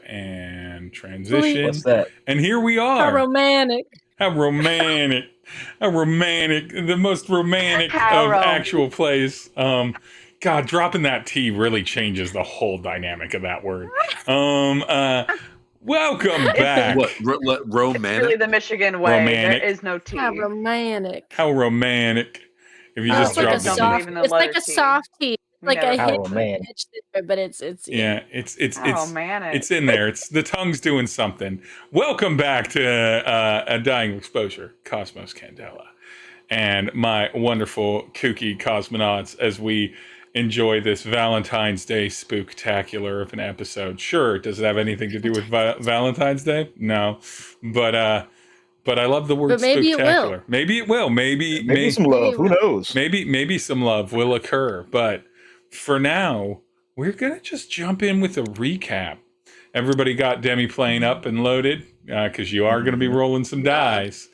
and transition. What's that? And here we are. How romantic. How romantic. How romantic. The most romantic of actual plays. God, dropping that T really changes the whole dynamic of that word. Welcome back. What, romantic? It's really the Michigan way. Romantic. There is no T. How romantic. How romantic. If you just It's like drop a the T. soft. It's like a T. soft T. Like Never. a How hit romantic. pitch there, but it's romantic. It's in there. It's the tongue's doing something. Welcome back to A Dying Exposure, Cosmos Candela, and my wonderful kooky cosmonauts as we enjoy this Valentine's Day spooktacular of an episode. Sure, does it have anything to do with Valentine's Day? No, but I love the word But maybe it spooktacular. will. Maybe it will. Maybe some love. Who knows? Maybe some love will occur. But for now, we're gonna just jump in with a recap. Everybody got Demiplane up and loaded because you are going to be rolling some dice.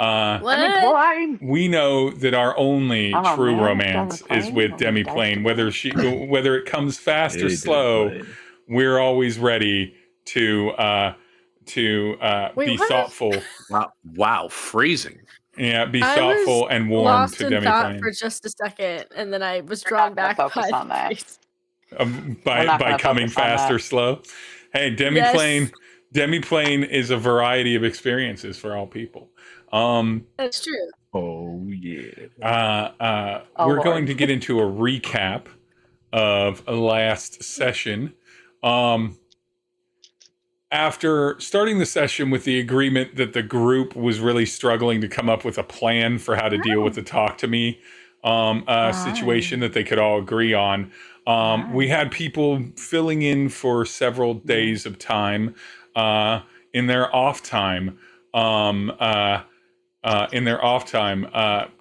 what? We know that our only true romance is with Demiplane. Whether it comes fast or slow, we're always ready to be thoughtful. Wow, freezing. Yeah, be thoughtful and warm lost to in thought Demiplane. for just a second, and then I was drawn back focus on that. By coming fast or slow. Hey, Demiplane. Yes. Demiplane is a variety of experiences for all people. That's true. Oh yeah. We're Lord. going to get into a recap of a last session. After starting the session with the agreement that the group was really struggling to come up with a plan for how to deal with the talk to me situation that they could all agree on. We had people filling in for several days of time in their off time.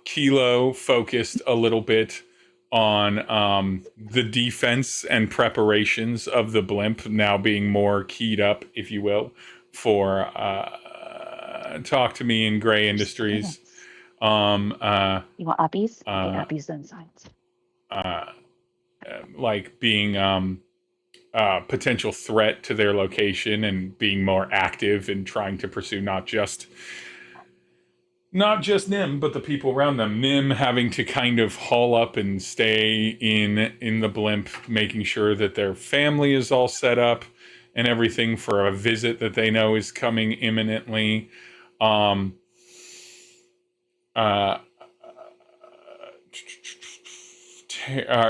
Kilo focused a little bit on the defense and preparations of the blimp now being more keyed up, if you will, for Talk to Me in Gray Industries. You want uppies? Uppies then signs. Like being a potential threat to their location and being more active in trying to pursue not just Nim, but the people around them. Nim having to kind of haul up and stay in the blimp, making sure that their family is all set up and everything for a visit that they know is coming imminently.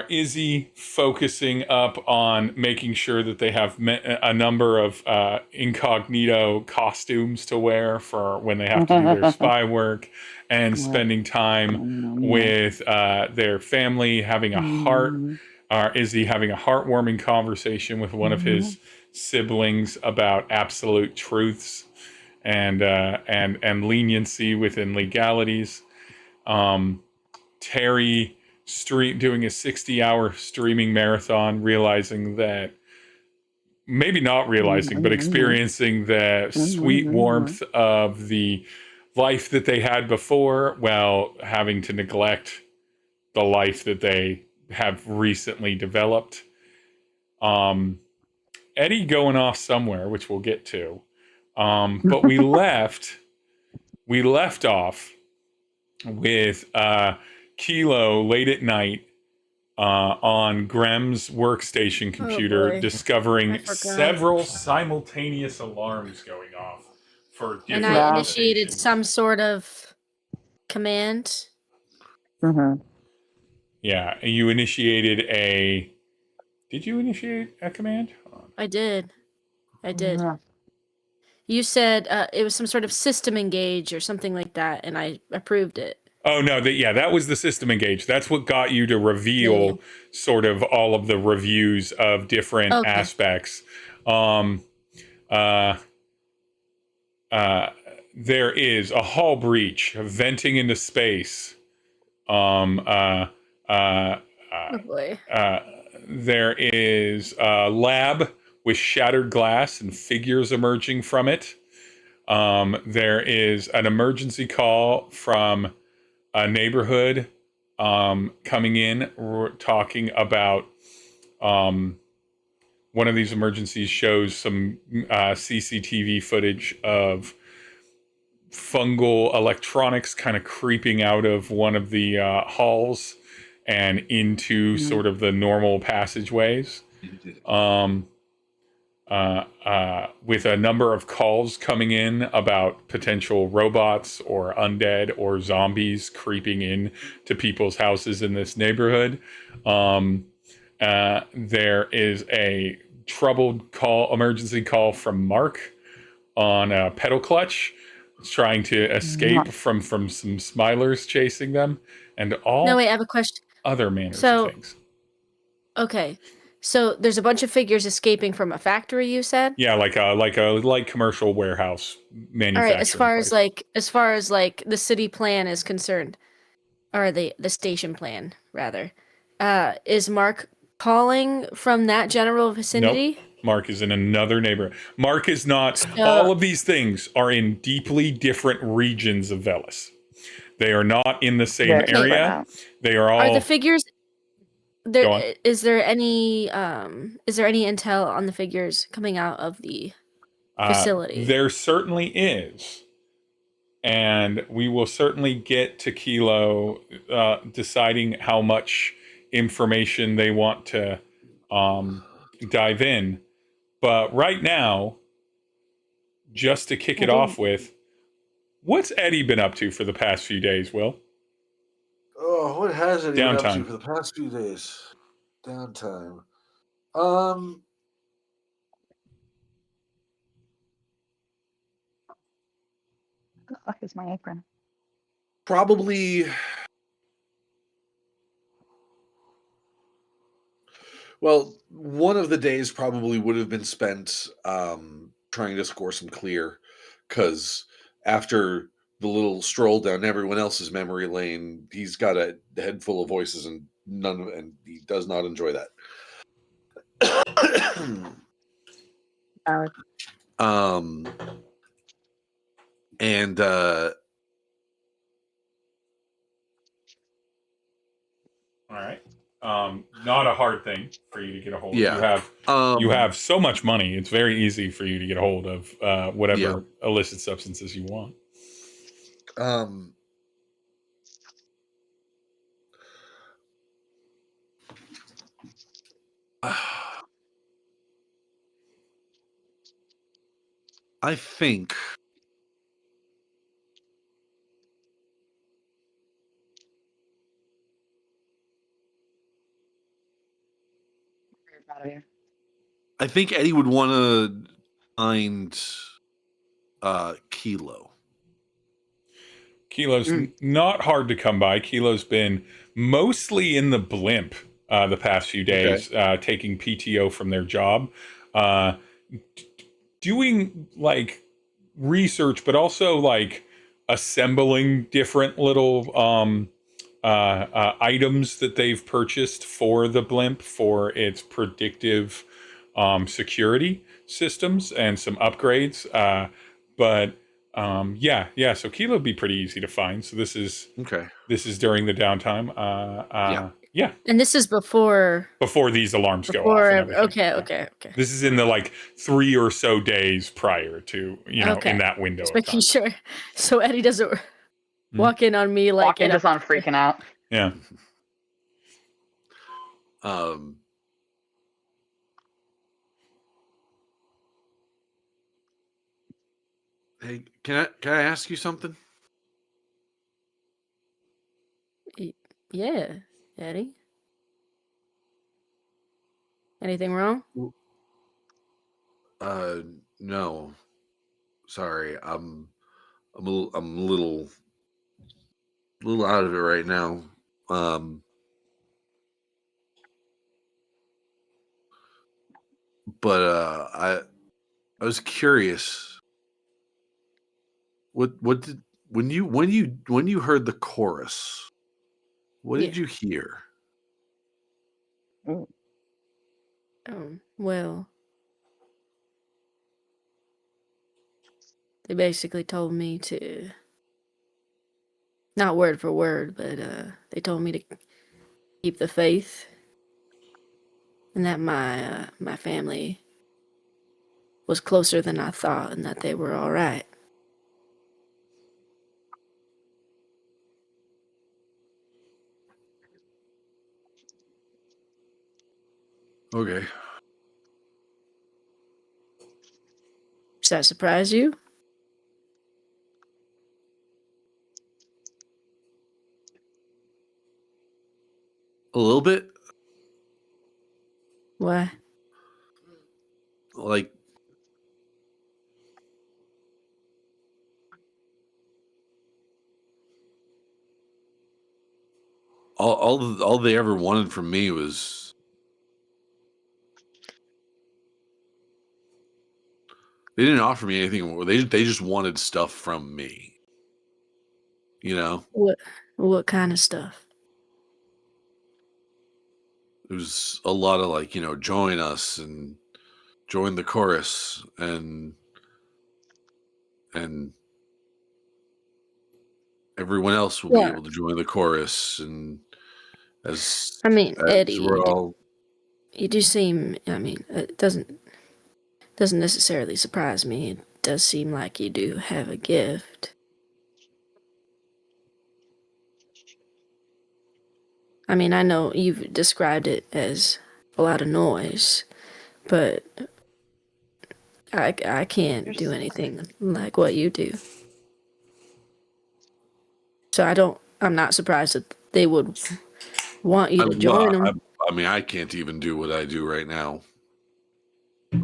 Izzy focusing up on making sure that they have a number of incognito costumes to wear for when they have to do their spy work, and spending time with their family, having Izzy having a heartwarming conversation with one of his siblings about absolute truths and leniency within legalities. Tery doing a 60-hour streaming marathon, realizing that, maybe not realizing, but experiencing the sweet warmth of the life that they had before, while having to neglect the life that they have recently developed. Eddie going off somewhere, which we'll get to. But we left off with Kilo late at night on Grem's workstation computer, discovering several simultaneous alarms going off for different And I initiated stations. some sort of command. Yeah, and you initiated a... Did you initiate a command? I did. You said it was some sort of system engage or something like that, and I approved it. Oh, no, that was the system engage. That's what got you to reveal sort of all of the reviews of different aspects. There is a hull breach, venting into space. Oh boy. There is a lab with shattered glass and figures emerging from it. There is an emergency call from a neighborhood coming in, talking about one of these emergencies shows some CCTV footage of fungal electronics kind of creeping out of one of the halls and into sort of the normal passageways. With a number of calls coming in about potential robots or undead or zombies creeping in to people's houses in this neighborhood. There is a troubled emergency call from Mark on a pedal clutch, trying to escape from some smilers chasing them, and all No, wait, I have a question. Other manners of things. Okay. So there's a bunch of figures escaping from a factory, you said? Yeah, like a light commercial warehouse manufacturing. All right, as far as the city plan is concerned, or the station plan rather, is Mark calling from that general vicinity? Nope. Mark is in another neighborhood. Mark is not. All of these things are in deeply different regions of Velis. They are not in the same area. They are all. Are the figures? Is there any intel on the figures coming out of the facility? There certainly is, and we will certainly get to Kilo deciding how much information they want to dive in. But right now, just to kick it off with, what's Eddie been up to for the past few days, Will? Oh, what has Eddie been up to for the past few days? Downtime. What the fuck is my apron? Probably. Well, one of the days probably would have been spent trying to score some clear, because after the little stroll down everyone else's memory lane, he's got a head full of voices and he does not enjoy that. And all right. Not a hard thing for you to get a hold of. Yeah. You have so much money. It's very easy for you to get a hold of whatever illicit substances you want. I think Eddie would want to find Kilo. Kilo's not hard to come by. Kilo's been mostly in the blimp the past few days, taking PTO from their job, doing like research, but also like assembling different little items that they've purchased for the blimp for its predictive security systems and some upgrades. So Kilo would be pretty easy to find. So this is during the downtime. Yeah. And this is before these alarms go off. Okay. This is in the 3 or so days prior to, in that window. Just making sure. So Eddie doesn't walk in on me like just on freaking out. Yeah. Hey, can I ask you something? Yeah, Eddie. Anything wrong? No. Sorry, I'm a little out of it right now. But I was curious. What did when you heard the chorus? What did you hear? Well, they basically told me to, not word for word, but they told me to keep the faith and that my family was closer than I thought, and that they were all right. Okay. Does that surprise you? A little bit. Why? Like, all they ever wanted from me was they didn't offer me anything more. They just wanted stuff from me. You know? What kind of stuff? It was a lot of like, you know, join us and join the chorus and everyone else will be Yeah. able to join the chorus, and as I mean, Eddie, we're all you do seem. I mean, it doesn't necessarily surprise me. It does seem like you do have a gift. I mean, I know you've described it as a lot of noise, but I can't do anything like what you do. So I'm not surprised that they would want you to join them. I mean, I can't even do what I do right now.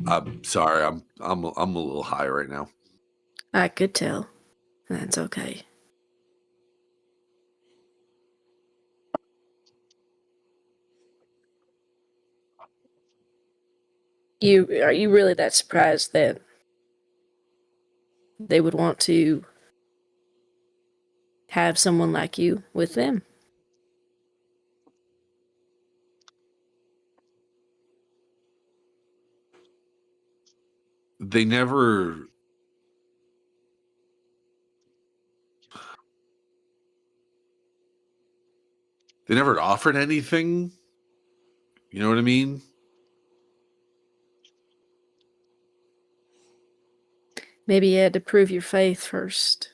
I'm sorry. I'm a little high right now. I could tell. That's okay. Are you really that surprised that they would want to have someone like you with them? They never offered anything. You know what I mean? Maybe you had to prove your faith first.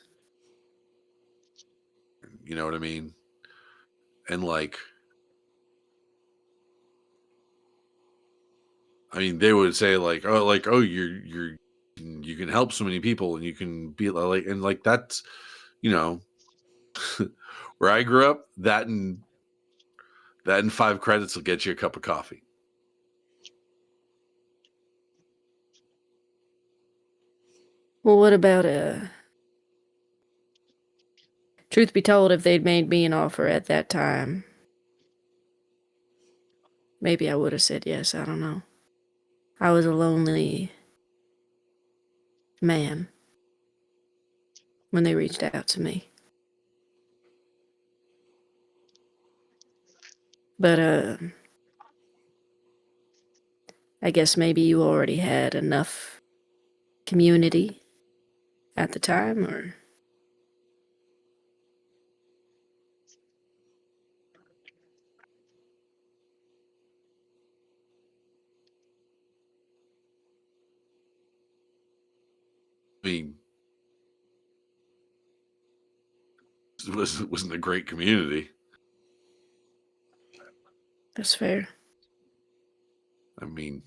You know what I mean? And like, I mean, they would say like, oh, you can help so many people, and you can be like, and like that's, you know, where I grew up, that and 5 credits will get you a cup of coffee. Well, what about truth be told, if they'd made me an offer at that time, maybe I would have said yes. I don't know. I was a lonely man when they reached out to me. But I guess maybe you already had enough community at the time, or I mean, it wasn't a great community. that's fair. I mean,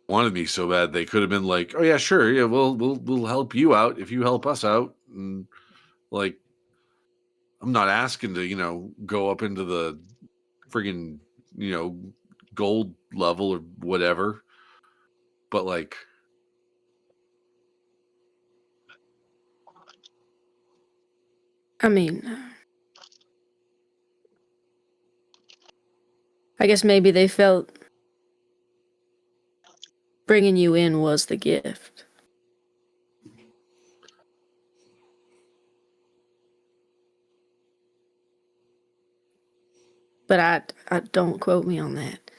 wanted me so bad they could have been like, oh yeah, sure, yeah, we'll help you out if you help us out. And like, I'm not asking to, you know, go up into the friggin', you know, gold level or whatever, but like, I mean, I guess maybe they felt bringing you in was the gift. But I don't quote me on that.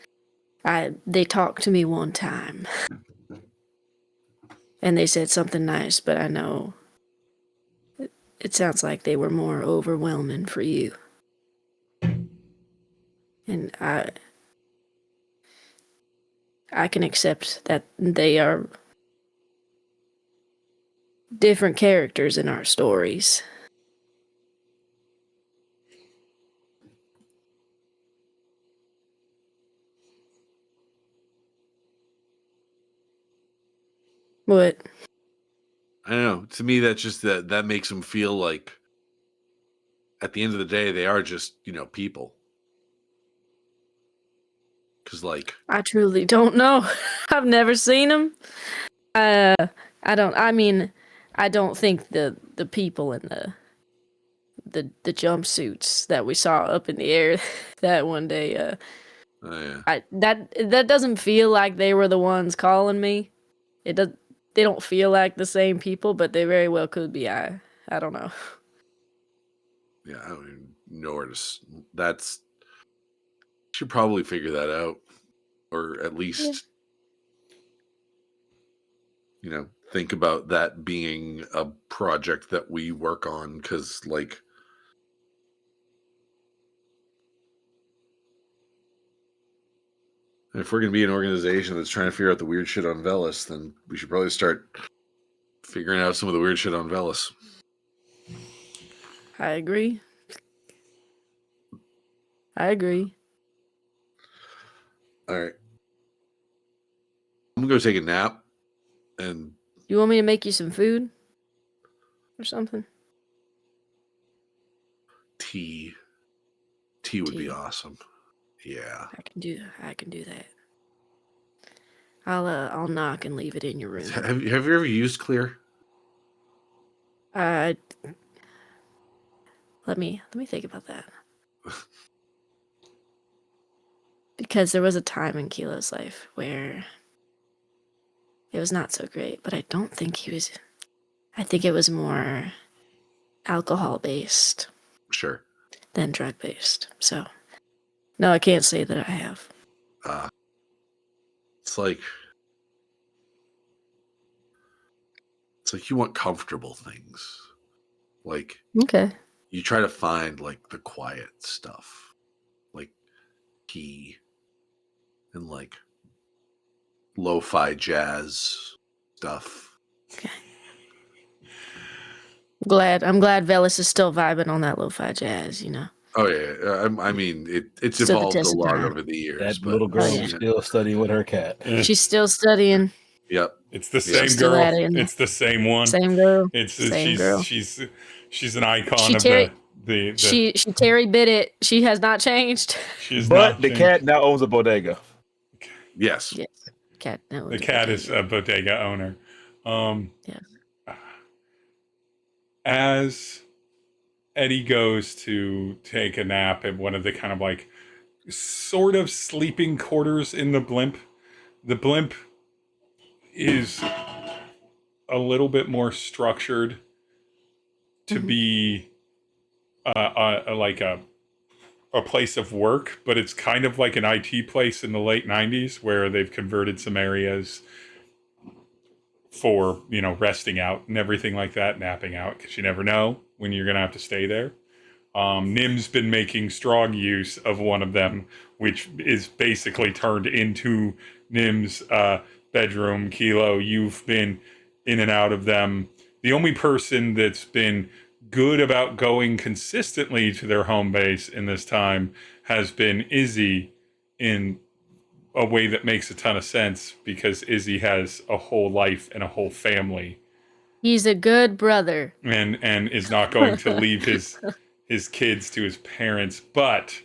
They talked to me one time, and they said something nice, but I know it sounds like they were more overwhelming for you. And I can accept that they are different characters in our stories. What? I don't know. To me, that's just that makes them feel like, at the end of the day, they are just people. Because I truly don't know. I've never seen them. I don't. I mean, I don't think the people in the jumpsuits that we saw up in the air that one day. oh, yeah. That doesn't feel like they were the ones calling me. It does. They don't feel like the same people, but they very well could be. I don't know. Yeah, I don't even know where to. That's should probably figure that out, or at least think about that being a project that we work on. Because if we're gonna be an organization that's trying to figure out the weird shit on Velis, then we should probably start figuring out some of the weird shit on Velis. I agree. All right. I'm gonna go take a nap. And you want me to make you some food or something? Tea would be awesome. Yeah. I can do that. I'll knock and leave it in your room. Have you ever used Clear? Let me think about that. Because there was a time in Kilo's life where it was not so great, but I don't think he was. I think it was more alcohol based. Sure. Than drug based. So, no, I can't say that I have. It's like you want comfortable things. Okay. You try to find the quiet stuff, like tea and lo-fi jazz stuff. Okay. I'm glad Velis is still vibing on that lo-fi jazz, Oh yeah, I mean it's evolved a lot over the years. That little girl is still studying with her cat. She's still studying. Yep, it's the same girl. It's the same one. Same girl. Same girl. She's an icon she of the. She Tery bit it. She has not changed. But the cat now owns a bodega. Yes. Yes. Cat. No, the cat is a bodega owner. Yes. As Eddie goes to take a nap at one of the kind of sort of sleeping quarters in the blimp is a little bit more structured to be a place of work, but it's kind of like an IT place in the late 90s where they've converted some areas for resting out and everything like that, napping out, because you never know when you're gonna have to stay there. Nim's been making strong use of one of them, which is basically turned into Nim's bedroom. Kilo, you've been in and out of them. The only person that's been good about going consistently to their home base in this time has been Izzy, in a way that makes a ton of sense because Izzy has a whole life and a whole family. He's a good brother. And is not going to leave his kids to his parents, but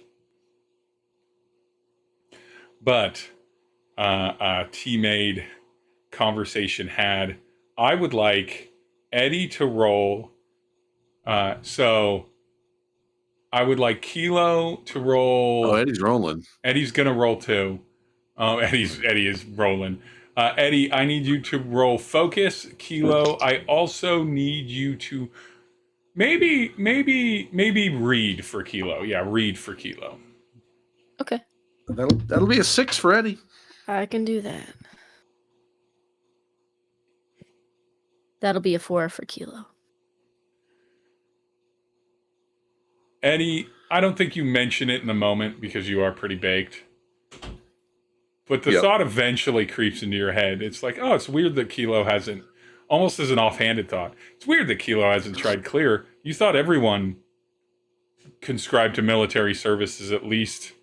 teammate conversation had. I would like Eddie to roll. So I would like Kilo to roll. Oh, Eddie's rolling. Eddie's gonna roll too. Oh, Eddie is rolling. Eddie, I need you to roll focus. Kilo, I also need you to maybe read for Kilo. Yeah, read for Kilo. Okay. That'll be a 6 for Eddie. I can do that. That'll be a 4 for Kilo. Eddie, I don't think you mention it in the moment because you are pretty baked. But the thought eventually creeps into your head. It's like, oh, it's weird that Kilo hasn't, almost as an offhanded thought, it's weird that Kilo hasn't tried clear. You thought everyone conscribed to military services at least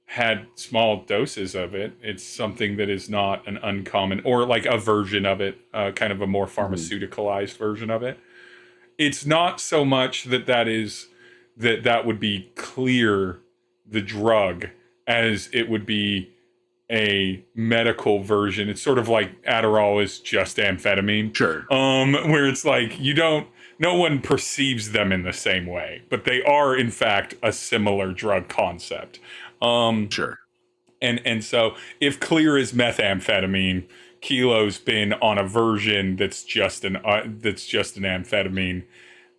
had small doses of it. It's something that is not an uncommon, or like a version of it, kind of a more pharmaceuticalized version of it. It's not so much that would be clear the drug as it would be a medical version. It's sort of like Adderall is just amphetamine. Sure. Where it's like no one perceives them in the same way, but they are in fact a similar drug concept. Sure. And so if clear is methamphetamine, Kilo's been on a version that's just an amphetamine.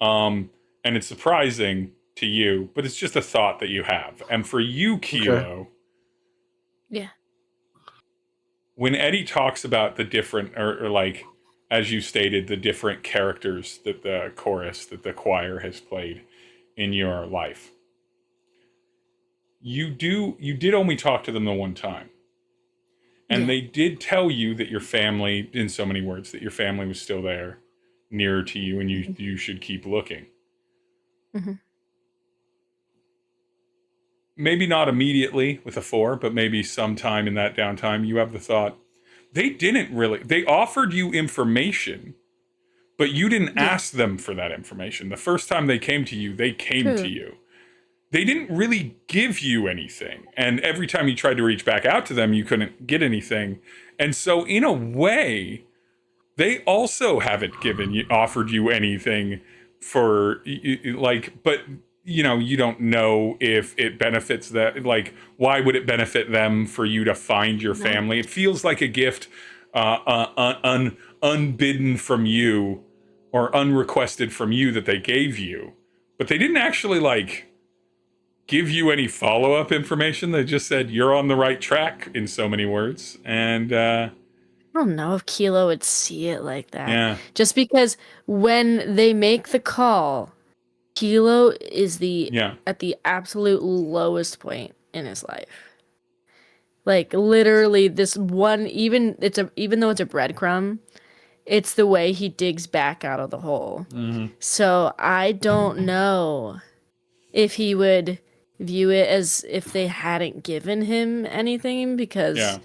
And it's surprising to you, but it's just a thought that you have. And for you, Kilo, yeah. When Eddie talks about the different, or like, as you stated, the different characters that the choir has played in your life, you did only talk to them the one time. And they did tell you that your family, in so many words, that your family was still there, nearer to you, and you should keep looking. Mm-hmm. Maybe not immediately with a 4, but maybe sometime in that downtime, you have the thought, they offered you information, but you didn't ask them for that information. The first time they came to you, they came to you. They didn't really give you anything. And every time you tried to reach back out to them, you couldn't get anything. And so in a way, they also haven't offered you anything for like, but you don't know if it benefits that. Like, why would it benefit them for you to find your family? It feels like a gift unbidden from you or unrequested from you that they gave you, but they didn't actually like give you any follow-up information. They just said you're on the right track in so many words. And I don't know if Kilo would see it like that. Yeah. Just because when they make the call, Kilo is at the absolute lowest point in his life. Like literally this one, even though it's a breadcrumb, it's the way he digs back out of the hole. Mm-hmm. So I don't know if he would view it as if they hadn't given him anything, because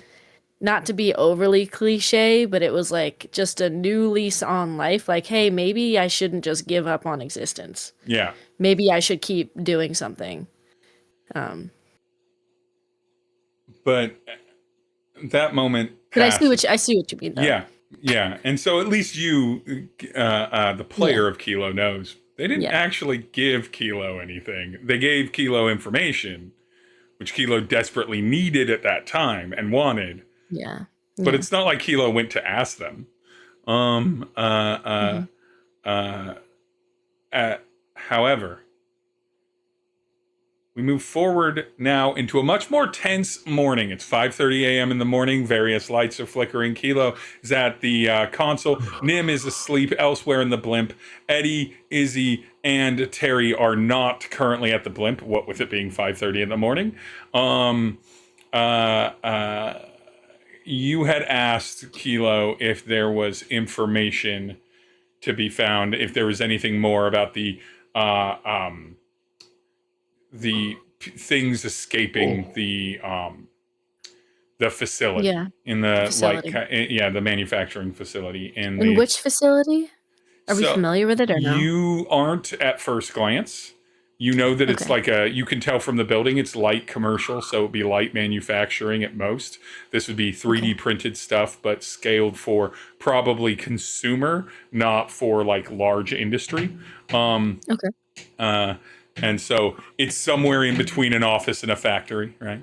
not to be overly cliche, but it was like just a new lease on life. Like, hey, maybe I shouldn't just give up on existence. Yeah. Maybe I should keep doing something. But that moment But I see what you mean, though. Yeah. Yeah. And so at least you, the player of Kilo, knows they didn't actually give Kilo anything. They gave Kilo information, which Kilo desperately needed at that time and wanted. Yeah. But it's not like Kilo went to ask them. However, we move forward now into a much more tense morning. It's 5:30 a.m. in the morning. Various lights are flickering. Kilo is at the console. Nim is asleep elsewhere in the blimp. Eddie, Izzy, and Tery are not currently at the blimp, what with it being 5:30 in the morning. You had asked Kilo if there was information to be found, if there was anything more about the things escaping the facility in the facility. The manufacturing facility in which facility? Are we familiar with it or no? You aren't at first glance. You know that it's like you can tell from the building, it's light commercial, so it would be light manufacturing at most. This would be 3D printed stuff, but scaled for probably consumer, not for like large industry. And so it's somewhere in between an office and a factory, right?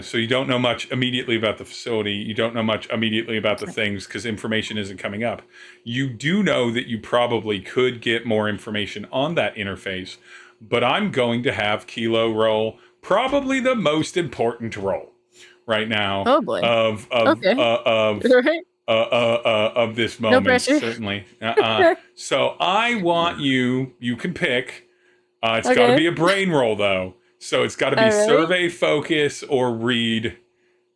So you don't know much immediately about the facility. You don't know much immediately about the things because information isn't coming up. You do know that you probably could get more information on that interface, but I'm going to have Kilo roll probably the most important role right now. Oh boy. of this No moment, pressure. certainly. So I want you can pick. It's got to Okay. be a brain roll, though. So it's got to be All right. survey, focus, or read.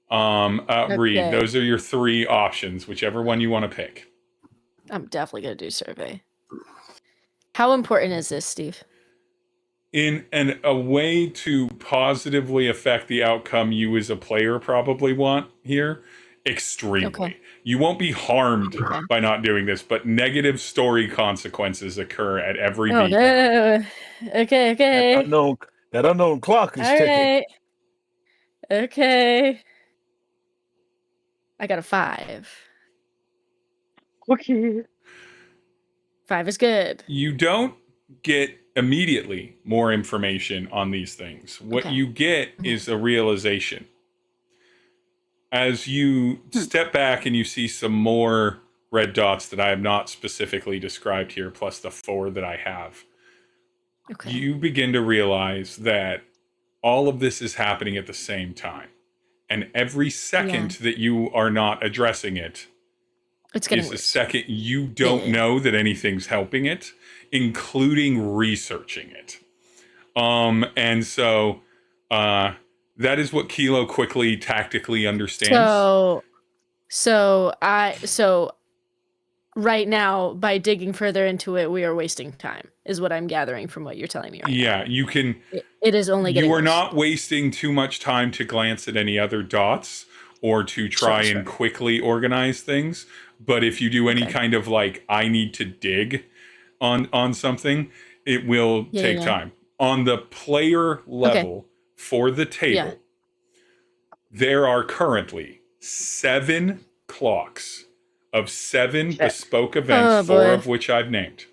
Read. Okay. Those are your three options, whichever one you want to pick. I'm definitely going to do survey. How important is this, Steve? In a way to positively affect the outcome you as a player probably want here, extremely. Okay. You won't be harmed by not doing this, but negative story consequences occur at every beat. No. Okay. That unknown clock is All ticking. right. Okay. I got a 5. Okay. 5 is good. You don't get immediately more information on these things. What you get is a realization. As you step back and you see some more red dots that I have not specifically described here, plus the 4 that I have, you begin to realize that all of this is happening at the same time. And every second that you are not addressing it is a second you don't know that anything's helping it, including researching it. And so that is what Kilo quickly tactically understands. So right now, by digging further into it, we are wasting time, is what I'm gathering from what you're telling me right now. Yeah, you can. It is only getting You are worse. not wasting too much time to glance at any other dots or to try and quickly organize things. But if you do any kind of like, I need to dig on something, it will take time. On the player level for the table, there are currently 7 clocks of 7 bespoke events, 4 of which I've named.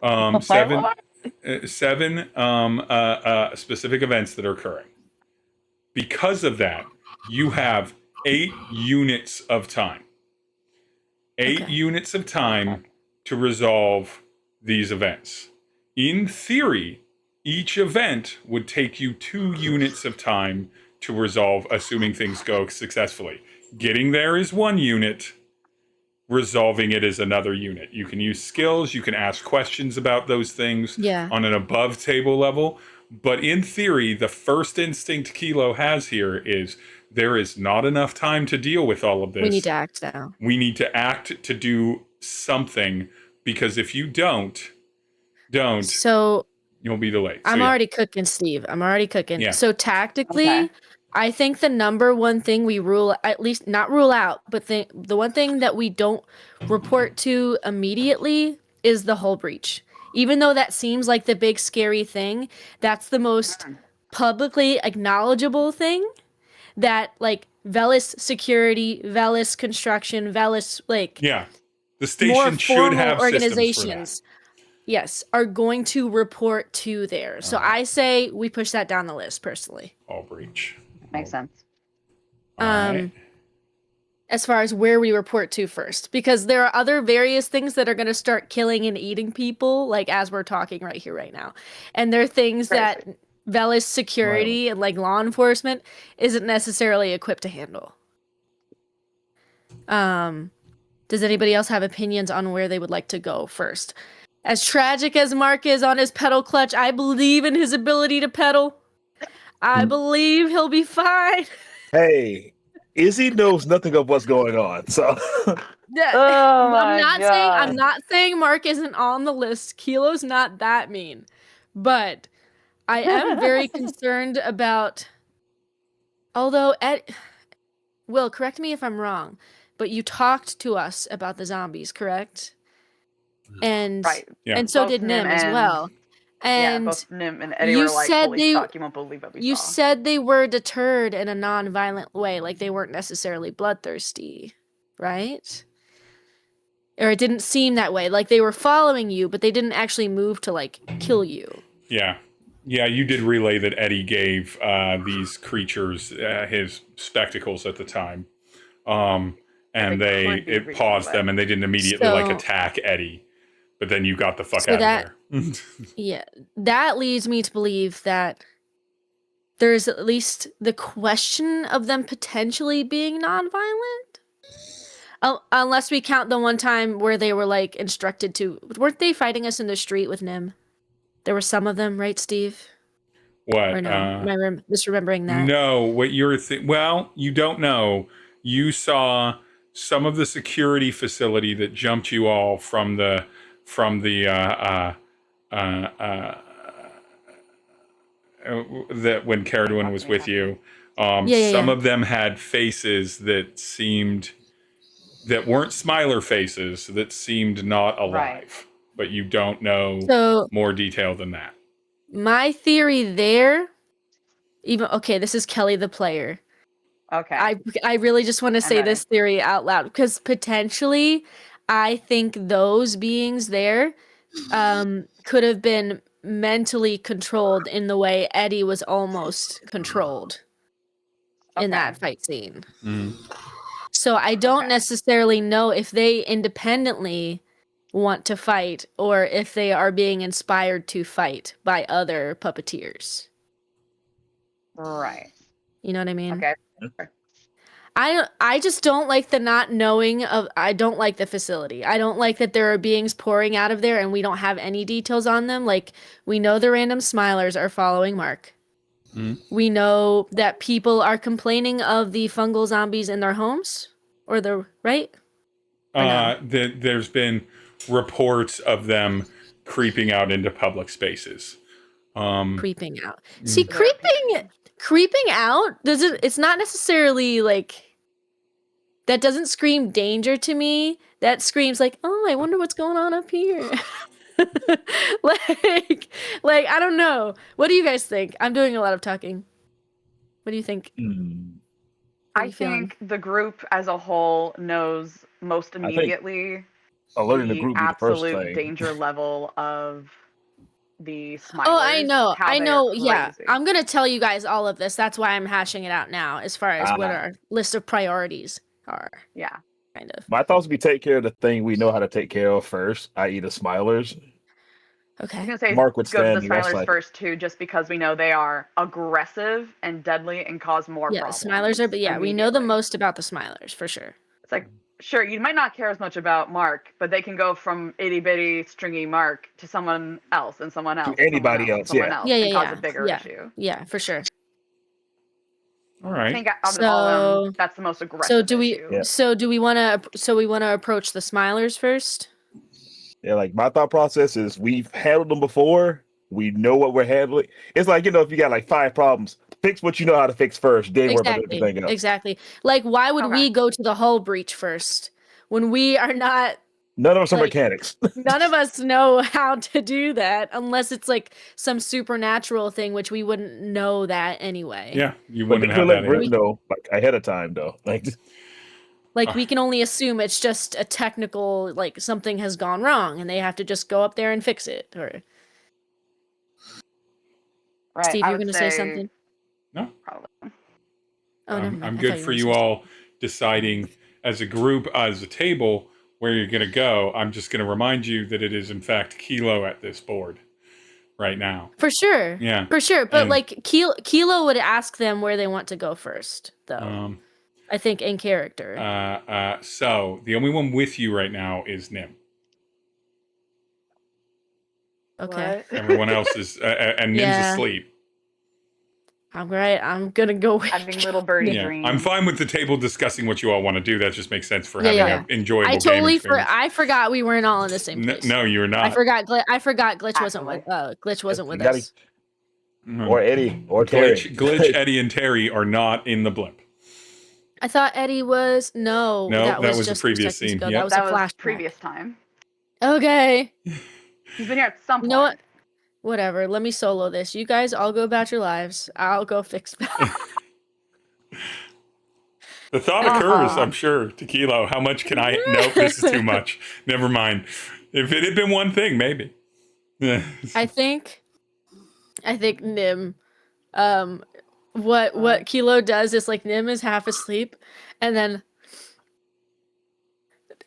7 specific events that are occurring. Because of that, you have 8 units of time. 8 units of time to resolve these events. In theory, each event would take you 2 units of time to resolve, assuming things go successfully. Getting there is 1 unit. Resolving it is another unit. You can use skills. You can ask questions about those things on an above table level. But in theory, the first instinct Kilo has here is there is not enough time to deal with all of this. We need to act now. We need to act to do something, because if you don't, so you'll be delayed. I'm already cooking, Steve. I'm already cooking. Yeah. So tactically, I think the number one thing we at least not rule out, but the one thing that we don't report to immediately is the hull breach. Even though that seems like the big scary thing, that's the most publicly acknowledgeable thing. That like Velis security, Velis construction, Velis the station should have organizations. Yes, are going to report to there. So I say we push that down the list personally. All breach. Makes sense. As far as where we report to first, because there are other various things that are going to start killing and eating people, like as we're talking right here, right now. And there are things that Velis security and like law enforcement isn't necessarily equipped to handle. Does anybody else have opinions on where they would like to go first? As tragic as Mark is on his pedal clutch, I believe in his ability to pedal. I believe he'll be fine. Hey, Izzy knows nothing of what's going on, so. I'm not saying Mark isn't on the list. Kilo's not that mean, but I am very concerned about. Although Will, correct me if I'm wrong, but you talked to us about the zombies, correct? And and so did Nim as well. And both Nim and Eddie were like, "Holy fuck, you won't believe what we saw." You said they were deterred in a non-violent way, like they weren't necessarily bloodthirsty, right? Or it didn't seem that way, like they were following you, but they didn't actually move to like kill you. Yeah, you did relay that Eddie gave these creatures his spectacles at the time, and it paused them, and they didn't immediately attack Eddie. But then you got the fuck out of there. Yeah, that leads me to believe that there's at least the question of them potentially being nonviolent. Unless we count the one time where they were like instructed to. Weren't they fighting us in the street with Nim? There were some of them, right, Steve? What? Or no? Am I misremembering that? No, what you're well, you don't know. You saw some of the security facility that jumped you all from the that when Caradwin was with you. Some of them had faces that weren't smiler faces, that seemed not alive. Right. But you don't know more detail than that. My theory there, this is Kelly the player. Okay. I really just want to say this theory out loud because potentially I think those beings there could have been mentally controlled in the way Eddie was almost controlled in that fight scene. Mm. So I don't necessarily know if they independently want to fight or if they are being inspired to fight by other puppeteers. Right. You know what I mean? Okay. I just don't like the not knowing of. I don't like the facility. I don't like that there are beings pouring out of there and we don't have any details on them. Like, we know the random smilers are following Mark. We know that people are complaining of the fungal zombies in their homes, right? There's been reports of them creeping out into public spaces. Creeping out. See, creeping out it's not necessarily like that doesn't scream danger to me. That screams like, oh, I wonder what's going on up here. like I don't know. What do you guys think? I'm doing a lot of talking. What do you think? I think the group as a whole knows most immediately alerting the group absolute danger level of the smilers. Oh, I know. Yeah, I'm gonna tell you guys all of this. That's why I'm hashing it out now, as far as what our list of priorities are. Yeah, kind of. My thoughts would be take care of the thing we know how to take care of first, i.e. the smilers. Okay. I was gonna say Mark would go to the stand smilers first too, just because we know they are aggressive and deadly and cause more problems. Yeah, smilers are, but yeah, we know the most about the smilers for sure. It's like, sure, you might not care as much about Mark, but they can go from itty bitty stringy Mark to someone else and someone else, to anybody else, and cause a bigger yeah. issue. Yeah, for sure. All right. I think out of all of them, that's the most aggressive. So do we? issue. Yeah. So do we want to? So we want to approach the smilers first. Yeah, like my thought process is we've handled them before. We know what we're handling. It's like, if you got like 5 problems, fix what you know how to fix first, then worry about everything else. Exactly. Like, why would we go to the hull breach first when we are not? None of us are mechanics. None of us know how to do that unless it's like some supernatural thing, which we wouldn't know that anyway. Yeah, you wouldn't have that. Britt know like ahead of time though. Like we can only assume it's just a technical, like something has gone wrong and they have to just go up there and fix it. Or right, Steve, you're going to say something? No. Probably. Oh, never mind. I'm good for you all deciding as a group, as a table, where you're going to go. I'm just going to remind you that it is in fact Kilo at this board right now. For sure. Yeah. For sure. But like Kilo would ask them where they want to go first, though. I think in character. So the only one with you right now is Nim. Okay. What? Everyone else is, and Nim's asleep. I'm right. I'm gonna go with having little birdie dreams. I'm fine with the table discussing what you all want to do. That just makes sense for having an enjoyable game experience. I forgot we weren't all in the same place. No, you were not. I forgot Glitch wasn't with us. Or Eddie or Tery. Glitch, Eddie, and Tery are not in the blimp. I thought Eddie was no. That was just the previous scene. Yep. That was a flashback. Previous time. Okay. He's been here at some point. You know what? Whatever. Let me solo this. You guys all go about your lives. I'll go fix that. The thought occurs, I'm sure, to Kilo. How much can I? Nope, this is too much. Never mind. If it had been one thing, maybe. I think Nim. What Kilo does is like Nim is half asleep, and then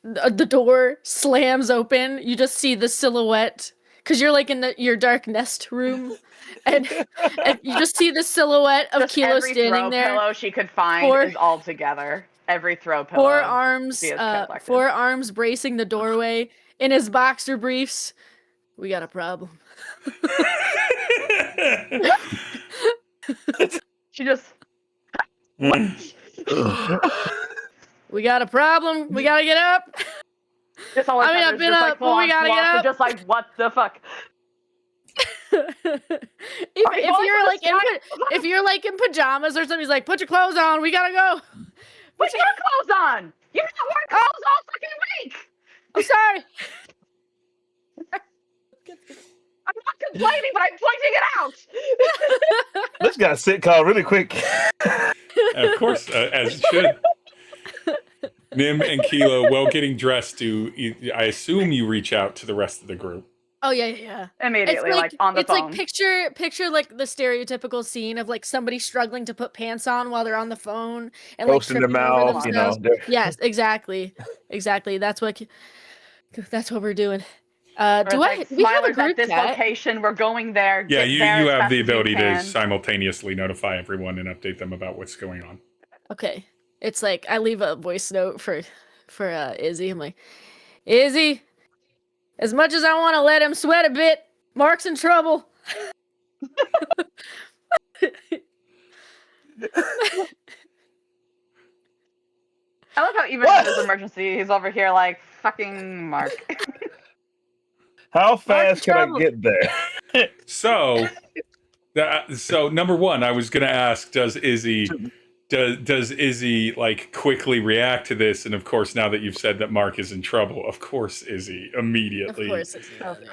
the door slams open. You just see the silhouette. Because you're like in your dark nest room, and you just see the silhouette of Kilo standing there. Every throw pillow she could find is all together. every throw pillow. Forearms bracing the doorway in his boxer briefs. We got a problem. She just. We got a problem. We gotta get up. Just all I've been up, but we gotta get up. Just like, what the fuck? if you're like in pajamas or something, he's like, put your clothes on. We gotta go. Put your clothes on. You're not wearing clothes all fucking week. I'm sorry. I'm not complaining, but I'm pointing it out. This got sitcom really quick. Of course, as it should. Nim and Kilo, while getting dressed, I assume you reach out to the rest of the group. Oh yeah. Immediately, like on the phone. It's like picture like the stereotypical scene of like somebody struggling to put pants on while they're on the phone and like Posting their mouth, Yes, exactly. That's what we're doing. We have a group at this chat. location. We're going there. Yeah, you have the ability to simultaneously notify everyone and update them about what's going on. Okay. It's like I leave a voice note for Izzy. I'm like, Izzy, as much as I want to let him sweat a bit, Mark's in trouble. I love how even in this emergency, he's over here like, fucking Mark. How fast can I get there? So number one, I was going to ask, does Izzy like quickly react to this? And of course, now that you've said that Mark is in trouble, of course Izzy immediately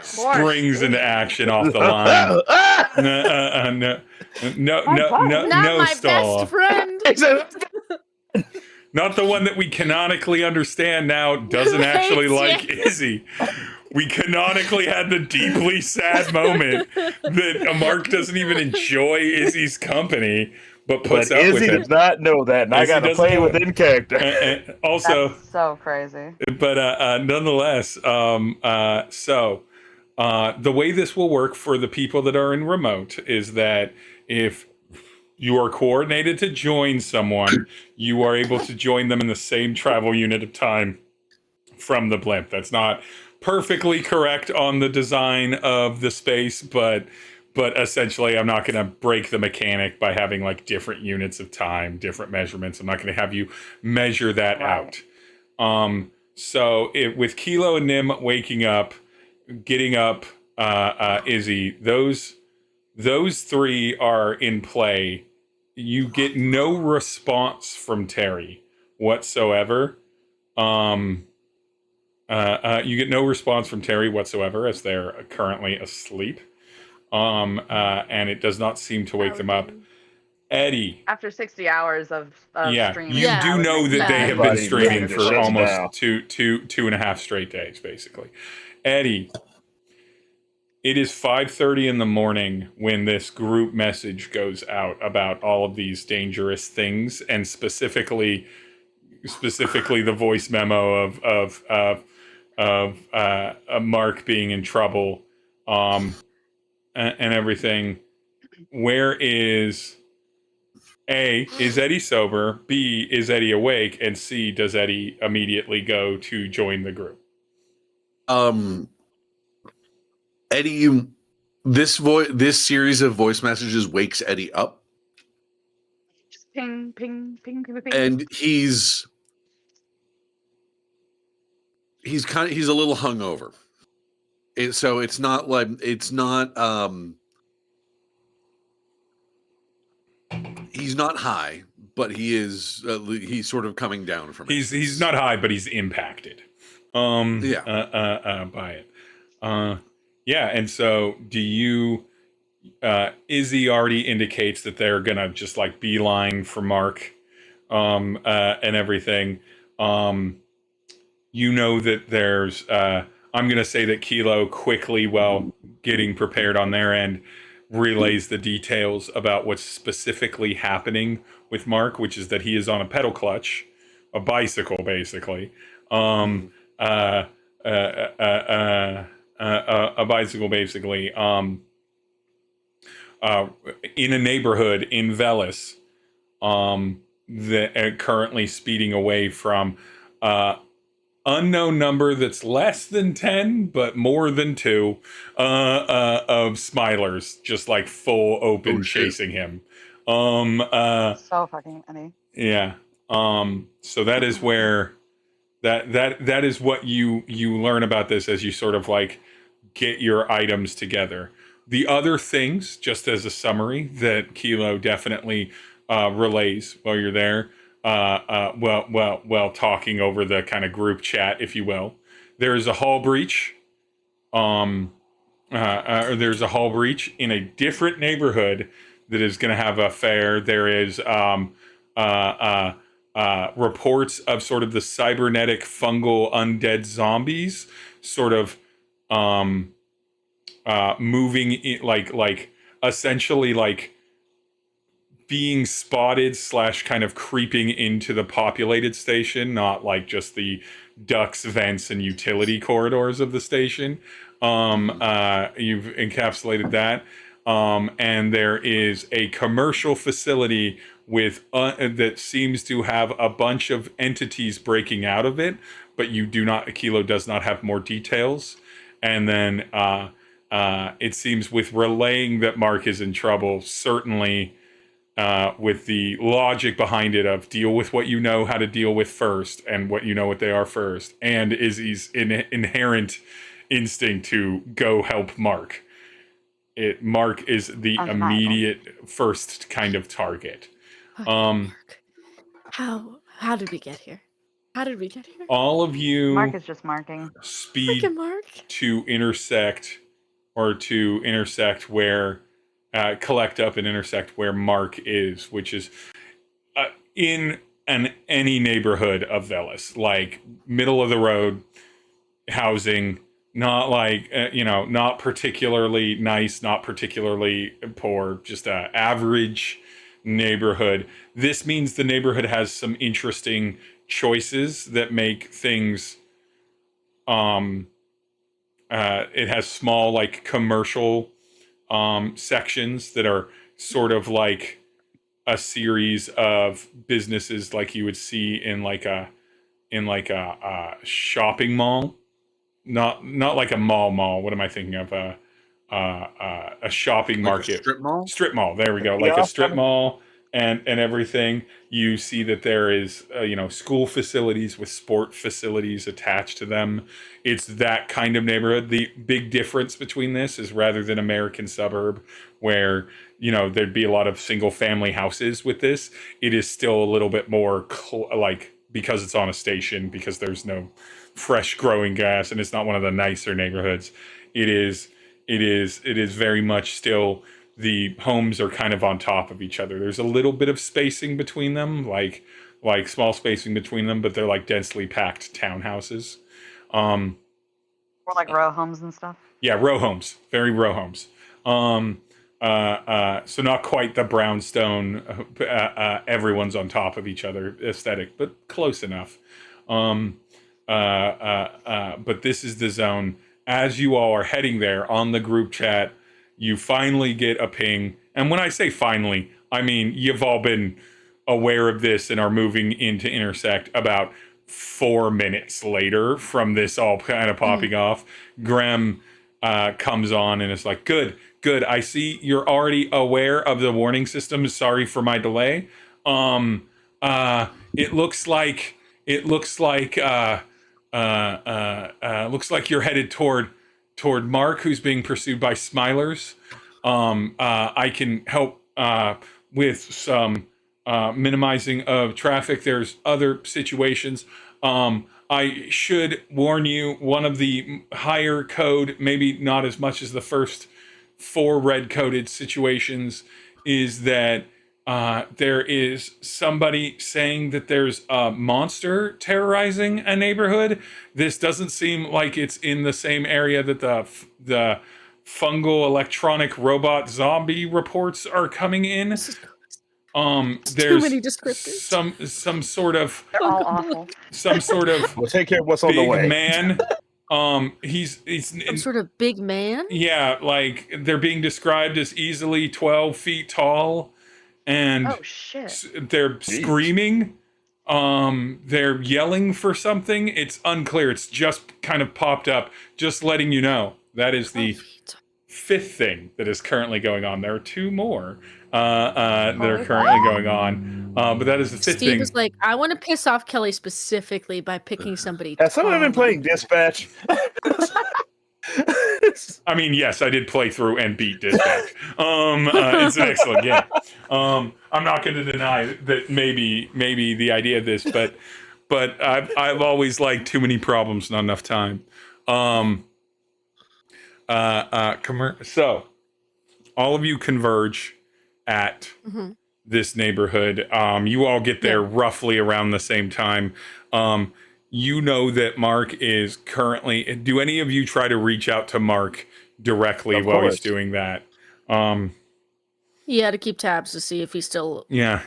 springs into action off the line. No, my stall. best friend. Not the one that we canonically understand now doesn't actually like Izzy. We canonically had the deeply sad moment that Mark doesn't even enjoy Izzy's company, but puts up Izzy with it. does not know that, and Izzy I got to play within character. And also, that's so crazy. But nonetheless, the way this will work for the people that are in remote is that if you are coordinated to join someone, you are able to join them in the same travel unit of time from the blimp. That's not perfectly correct on the design of the space, but essentially I'm not going to break the mechanic by having like different units of time, different measurements. I'm not going to have you measure that out. So with Kilo and Nim waking up, getting up, Izzy, those three are in play. You get no response from Tery whatsoever. You get no response from Tery whatsoever as they're currently asleep. And it does not seem to wake them up. Eddie. After 60 hours of streaming. You do know that they have been streaming for almost now. two and a half straight days, basically. Eddie, it is 5:30 in the morning when this group message goes out about all of these dangerous things, and specifically the voice memo of Mark being in trouble, and everything. Where is A, is Eddie sober? B, is Eddie awake? And C, does Eddie immediately go to join the group? Eddie, this series of voice messages wakes Eddie up. Just ping, ping, ping, ping, ping. And he's a little hungover. So it's not he's not high, but he's sort of coming down from it. He's not high, but he's impacted by it. Yeah, and so do you Izzy already indicates that they're gonna just like beeline for Mark and everything. You know that there's I'm gonna say that Kilo quickly, while getting prepared on their end, relays the details about what's specifically happening with Mark, which is that he is on a pedal clutch, a bicycle basically. A bicycle basically in a neighborhood in Velis currently speeding away from unknown number that's less than 10 but more than 2 of Smilers just like full open chasing him. So fucking many. Yeah. So that is where that is what you learn about this as you sort of like get your items together. The other things, just as a summary, that Kilo definitely relays while you're there, well, talking over the kind of group chat, if you will. There is a hall breach. There's a hall breach in a different neighborhood that is going to have a fair. There is reports of sort of the cybernetic fungal undead zombies sort of moving in, like essentially like being spotted / kind of creeping into the populated station, not like just the ducts, vents, and utility corridors of the station. You've encapsulated that. And there is a commercial facility with that seems to have a bunch of entities breaking out of it, but Kilo does not have more details. And then it seems with relaying that Mark is in trouble, certainly with the logic behind it of deal with what you know how to deal with first and what you know what they are first, and Izzy's inherent instinct to go help Mark. Mark is the immediate first kind of target. Mark. How did we get here? How did we get here? All of you Mark is just marking. speed Mark. to intersect where collect up and intersect where Mark is, which is in any neighborhood of Veles, like middle of the road housing, not like not particularly nice, not particularly poor, just a average neighborhood. This means the neighborhood has some interesting choices that make things it has small like commercial sections that are sort of like a series of businesses like you would see in like a shopping mall, not like a mall. What am I thinking of? A shopping market, strip mall. There we go. Like a strip mall and everything. You see that there is school facilities with sport facilities attached to them. It's that kind of neighborhood. The big difference between this is rather than American suburb where there'd be a lot of single family houses with this, it is still a little bit more like, because it's on a station, because there's no fresh growing grass and it's not one of the nicer neighborhoods. It is very much still, the homes are kind of on top of each other. There's a little bit of spacing between them, like small spacing between them, but they're like densely packed townhouses. Or like row homes and stuff. Yeah, row homes, very row homes. So not quite the brownstone, everyone's on top of each other aesthetic, but close enough. But this is the zone. As you all are heading there on the group chat, you finally get a ping. And when I say finally, I mean you've all been aware of this and are moving into intersect about 4 minutes later from this all kind of popping off. Graham comes on and is like, good. I see you're already aware of the warning system. Sorry for my delay. It looks like you're headed toward Mark, who's being pursued by Smilers. I can help with some minimizing of traffic. There's other situations. I should warn you, one of the higher code, maybe not as much as the first 4 red coded situations, is that there is somebody saying that there's a monster terrorizing a neighborhood. This doesn't seem like it's in the same area that the fungal electronic robot zombie reports are coming in. There's too many descriptors. some sort of They're all awful. some sort of We'll take care of what's on the way. big man. He's Some sort of big man. yeah, like they're being described as easily 12 feet tall and Oh shit. they're screaming. They're yelling for something. It's unclear. It's just kind of popped up. Just letting you know. That is the fifth thing that is currently going on. There are two more that are currently going on. But that is the fifth Steve thing. was like, I want to piss off Kelly specifically by picking somebody. Has someone been playing Dispatch? I mean, yes, I did play through and beat Dispatch. It's an excellent game. I'm not going to deny that maybe the idea of this, but I've always liked too many problems, not enough time. So all of you converge at this neighborhood. You all get there roughly around the same time. You know that Mark is currently. Do any of you try to reach out to Mark directly while he's doing that? Yeah, to keep tabs to see if he's still. Yeah.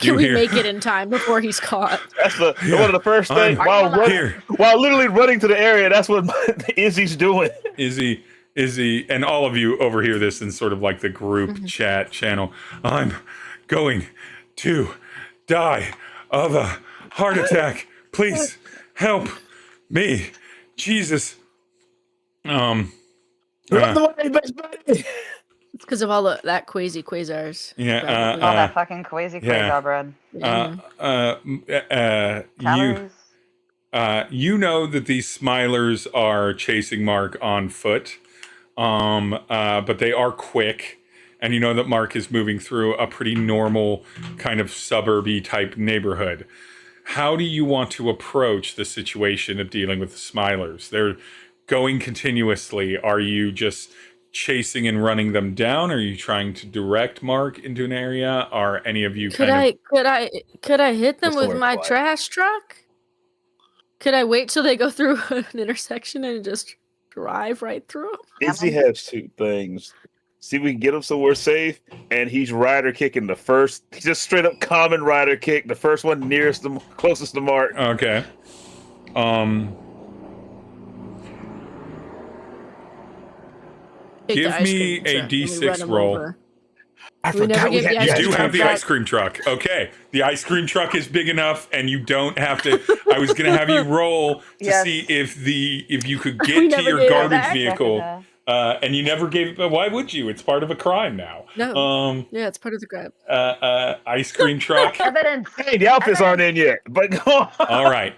Can we make it in time before he's caught? That's one of the first things. While literally running to the area, that's what Izzy's doing. Izzy, and all of you overhear this in sort of like the group chat channel. I'm going to die of a heart attack. Please help me, Jesus. Run the way, best buddy. It's because of all that crazy quasars. Yeah, All that fucking crazy quasar bread. You know that these Smilers are chasing Mark on foot, but they are quick, and you know that Mark is moving through a pretty normal kind of suburby type neighborhood. How do you want to approach the situation of dealing with the Smilers? They're going continuously. Are you just chasing and running them down? Are you trying to direct Mark into an area? Are any of you could I hit them with my trash truck? Could I wait till they go through an intersection and just drive right through them? Izzy has two things. See if we can get him somewhere safe, and he's rider kicking the first. He's just straight up common rider kick, the first one nearest them, closest to Mark. Okay. Give me a D6 roll. I forgot we had. You do have the ice cream truck. Okay, the ice cream truck is big enough, and you don't have to. I was going to have you roll to see if you could get to your garbage vehicle, and you never gave. But why would you? It's part of a crime now. No. Yeah, it's part of the crime. Ice cream truck. Evidence. Hey, the outfits aren't in yet, but go on. All right.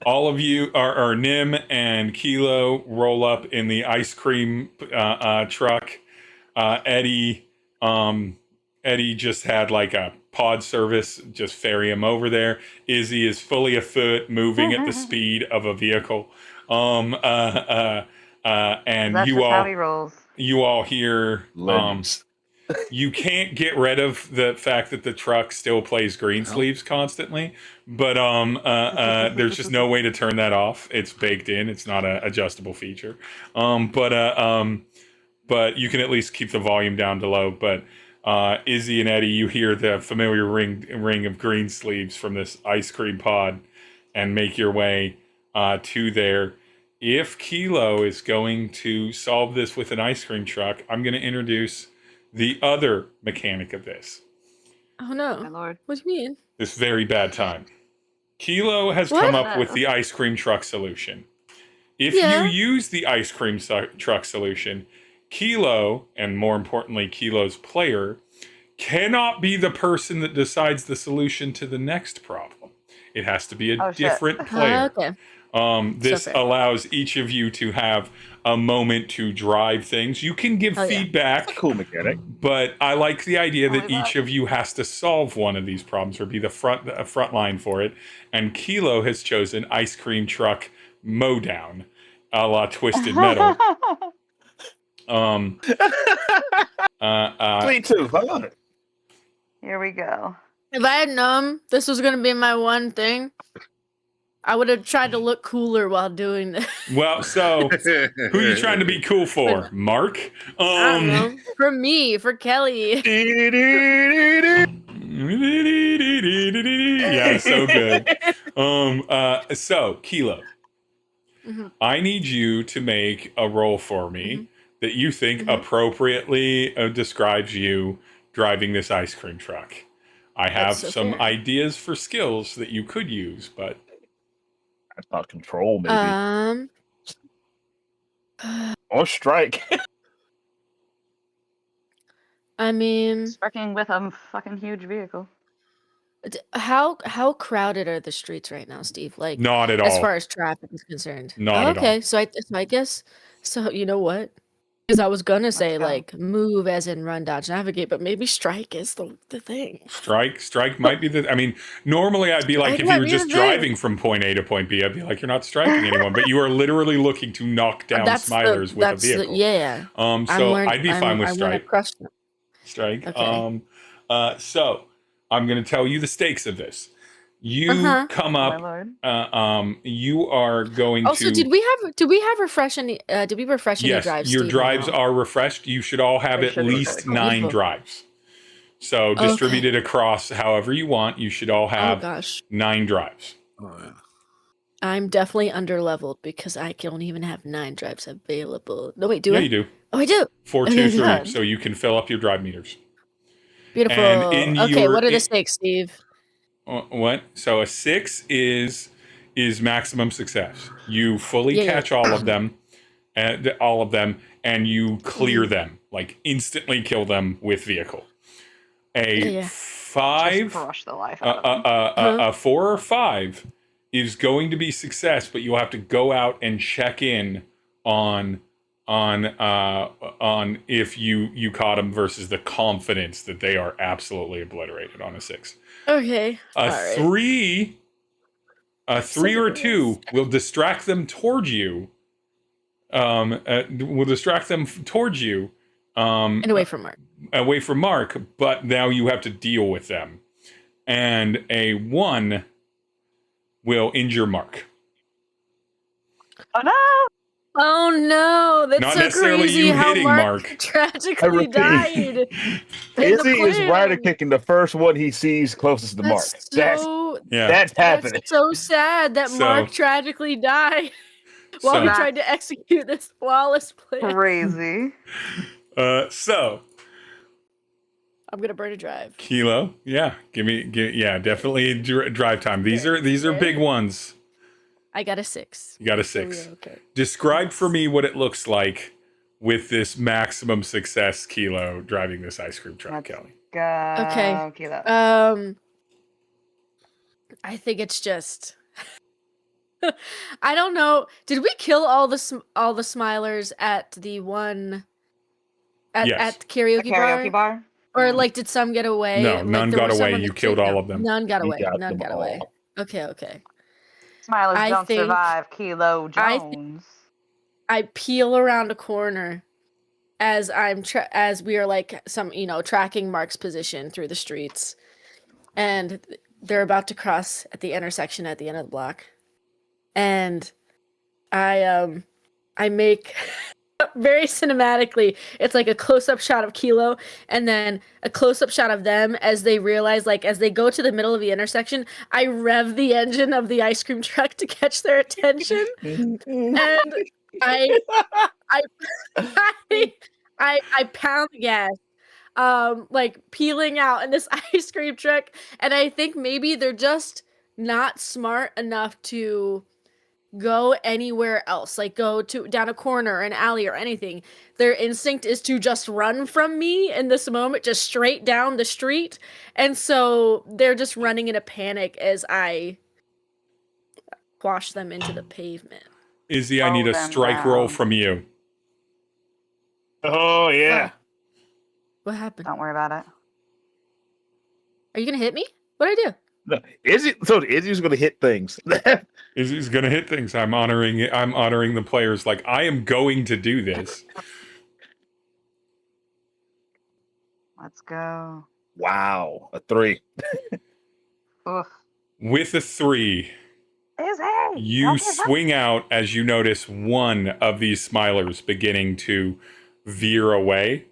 All of you are Nim and Kilo roll up in the ice cream truck. Eddie just had like a pod service, just ferry him over there. Izzy is fully afoot, moving at the speed of a vehicle. And That's just how he rolls. You all hear you can't get rid of the fact that the truck still plays Greensleeves constantly, but there's just no way to turn that off. It's baked in. It's not an adjustable feature. But you can at least keep the volume down to low. But Izzy and Eddie, you hear the familiar ring of Greensleeves from this ice cream pod, and make your way to there. If Kilo is going to solve this with an ice cream truck, I'm going to introduce the other mechanic of this. Oh no. My lord. What do you mean? This very bad time. Kilo has come up with the ice cream truck solution. If you use the ice cream truck solution, Kilo, and more importantly, Kilo's player, cannot be the person that decides the solution to the next problem. It has to be a different player. Okay. This allows each of you to have a moment to drive things. You can give feedback. That's a cool mechanic. But I like the idea that each of you has to solve one of these problems or be the front line for it. And Kilo has chosen ice cream truck mowdown, a la Twisted Metal. Me too. Hold on. Here we go. If I had known this was going to be my one thing, I would have tried to look cooler while doing this. Well, so who are you trying to be cool for? Mark? I don't know. For me, for Kelly. Yeah, so good. So Kilo, I need you to make a roll for me that you think appropriately describes you driving this ice cream truck. I have so some fair. ideas for skills that you could use, but I thought control maybe or strike. I mean, Sparking with a fucking huge vehicle. how crowded are the streets right now, Steve? Like, not at as all. far as traffic is concerned. Not Oh, at all. okay, so I guess so. You know what? Because I was gonna say go. like move as in run, dodge, navigate, but maybe strike is the thing. Strike might be the. I mean, normally I'd be like, Strike if might you were be just the thing. driving from point A to point B, I'd be like, you're not striking anyone, but you are literally looking to knock down smilers with a vehicle. Yeah. So I'd be fine with I strike. crush them. Strike. Okay. So I'm going to tell you the stakes of this. You come My up. lord. You are going Also, to. did we refresh any? Did we refresh any Yes, drives? your Steve, or drives no? are refreshed. You should all have They at should be least fully 9 Beautiful. drives. So distributed across however you want. You should all Oh have gosh, 9 drives. Oh yeah. I'm definitely underleveled because I don't even have 9 drives available. No, wait, do Yeah, I? you do. Oh, I do. 4, Okay, 2, 3. good. So you can fill up your drive meters. Beautiful. And in Okay, your- what are the stakes, Steve? What? So a 6 is maximum success. You fully Yeah, yeah. catch all of them, and you clear them, like instantly kill them with vehicle. A Yeah. Just 5, crush the life out of them. a 4 or 5 is going to be success, but you'll have to go out and check in on if you caught them versus the confidence that they are absolutely obliterated on a 6. Okay. A all right. 3 or 2 will distract them towards you. Will distract them towards you. And away from Mark. Away from Mark, but now you have to deal with them. And a 1 will injure Mark. Oh no! Oh no, that's Not so necessarily crazy you how hitting Mark Mark. tragically repeat. died. in the Izzy is plan. rider kicking the first one he sees closest to Mark. That's so Yeah. That's happening. that's so sad that So- Mark tragically died while he So, tried to execute this flawless plan. Crazy. so I'm gonna burn a drive. Kilo, yeah, definitely drive time. These are big ones. I got a 6. You got a So 6. we're okay. Describe for me what it looks like with this maximum success Kilo driving this ice cream truck, Let's Kelly. Go. Okay. Kilo. I think it's just. I don't know. Did we kill all the smilers at the one Yes. at the The karaoke karaoke bar? or like did some get away? No, Like, none there got were some away. on the You killed street? all No, of them. None got You away. got None them got away. all. Okay. Smilers I don't think- survive Kilo I Jones. I peel around a corner as as we are like tracking Mark's position through the streets, and they're about to cross at the intersection at the end of the block, and I make very cinematically. It's like a close-up shot of Kilo, and then a close-up shot of them as they realize, like, as they go to the middle of the intersection, I rev the engine of the ice cream truck to catch their attention, and I pound the gas, like peeling out in this ice cream truck, and I think maybe they're just not smart enough to go anywhere else, like go down a corner, an alley, or anything. Their instinct is to just run from me in this moment, just straight down the street, and so they're just running in a panic as I quash them into the pavement. Izzy, I need a them strike roll down. from you. Oh yeah. What happened? Don't worry about it. Are you gonna hit me? What did I do? No, Izzy's gonna hit things. Izzy's gonna hit things. I'm honoring the players. Like, I am going to do this. Let's go. Wow, a 3. Oof. With a 3, Izzy! you Don't give up. swing out as you notice one of these smilers beginning to veer away.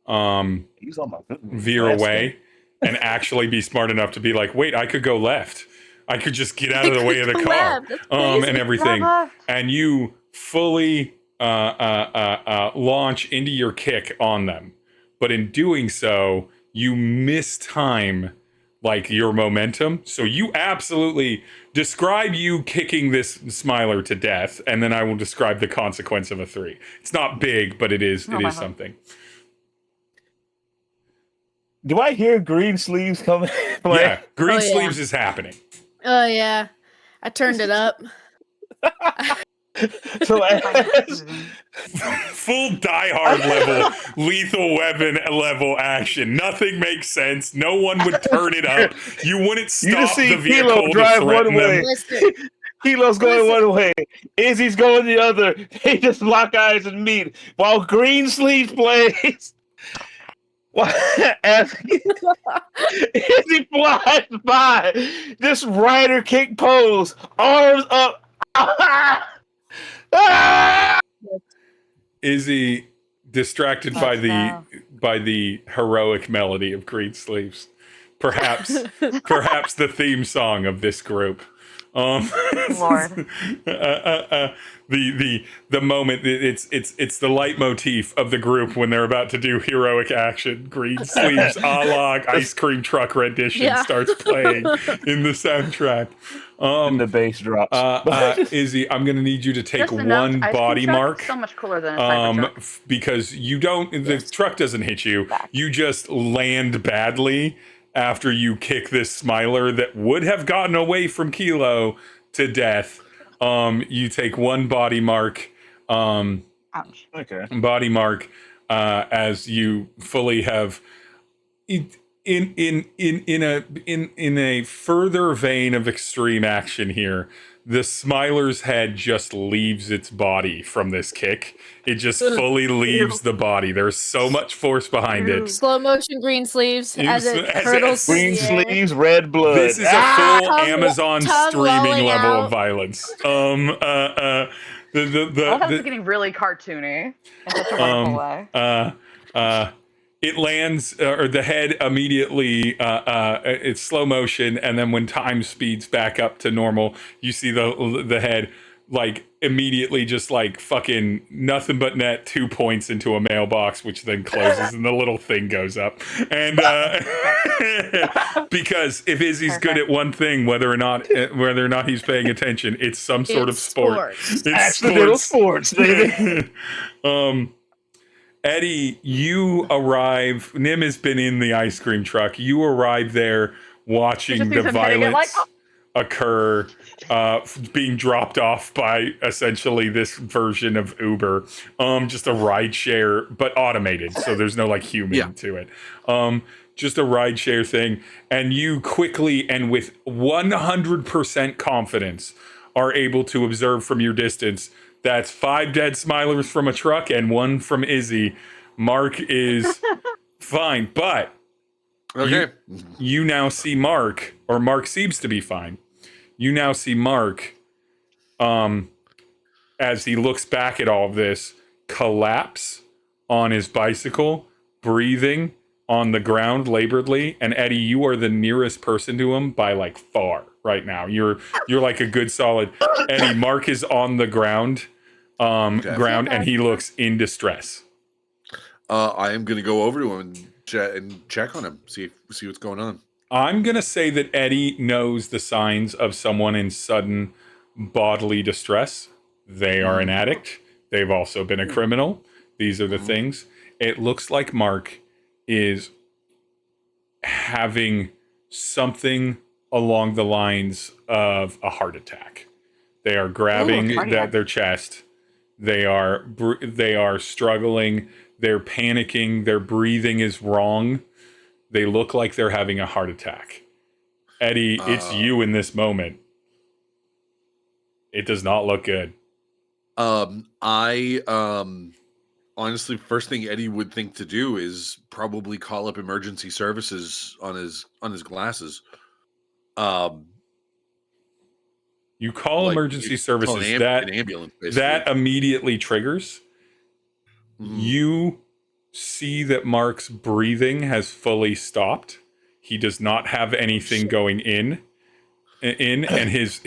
He's on my Veer away and actually be smart enough to be like, wait, I could go left. I could just get out of the way of the Go car. left. That's crazy. And everything. Left. And you fully launch into your kick on them. but in doing so, you mistime like your momentum. So you absolutely describe you kicking this smiler to death, and then I will describe the consequence of a 3. It's not big, but it is something. Do I hear green sleeves coming? Yeah, green sleeves is happening. Oh yeah, I turned it up. So Full Die Hard level, Lethal Weapon level action. Nothing makes sense. No one would turn it up. You wouldn't stop the vehicle to drive threaten one them. way. Kilo's going one way. Izzy's going the other. They just lock eyes and meet while green sleeves plays. As Izzy flies by, this rider kick pose, arms up. Izzy distracted by the heroic melody of Green Sleeves, perhaps the theme song of this group. Lord. The moment it's the leitmotif of the group when they're about to do heroic action. Green Sleeves a la ice cream truck rendition starts playing in the soundtrack. And the bass drops. Izzy, I'm gonna need you to take Just a note, one ice cream body truck mark. is so much cooler than a Cybertruck. Because the truck doesn't hit you. You just land badly after you kick this smiler that would have gotten away from Kilo to death. You take one body mark. Ouch. Okay. Body mark as you fully have in a further vein of extreme action here. The smiler's head just leaves its body from this kick. It just fully leaves the body. There's so much force behind it. Slow motion green sleeves as it hurdles. Green sleeves, red blood. This is a full Tongue- Amazon tongue streaming lolling level out. of violence. I love how it's getting really cartoony in such a wonderful way. It lands, or the head immediately, it's slow motion, and then when time speeds back up to normal, you see the head, like, immediately just, like, fucking nothing but net 2 points into a mailbox, which then closes, and the little thing goes up. And, because if Izzy's good at one thing, whether or not he's paying attention, it's some sort of sport. It's accidental sports, baby. Eddie, you arrive. Nim has been in the ice cream truck. You arrive there watching the violence occur, being dropped off by essentially this version of Uber. Just a ride share, but automated, so there's no like human to it. Just a ride share thing. And you quickly and with 100% confidence are able to observe from your distance that's 5 dead smilers from a truck and 1 from Izzy. Mark is fine, but you now see Mark, or Mark seems to be fine. You now see Mark, as he looks back at all of this, collapse on his bicycle, breathing on the ground laboredly. And Eddie, you are the nearest person to him by like far right now. You're like a good solid. Eddie, Mark is on the ground, and he looks in distress. I am going to go over to him and check on him, see what's going on. I'm going to say that Eddie knows the signs of someone in sudden bodily distress. They are an addict. They've also been a criminal. These are the things. It looks like Mark is having something along the lines of a heart attack. They are grabbing their chest. They are struggling. They're panicking. Their breathing is wrong. They look like they're having a heart attack. Eddie, it's you in this moment. It does not look good. Honestly, first thing Eddie would think to do is probably call up emergency services on his glasses. You call emergency services. An ambulance, basically. That immediately triggers. You see that Mark's breathing has fully stopped. He does not have anything going in, and his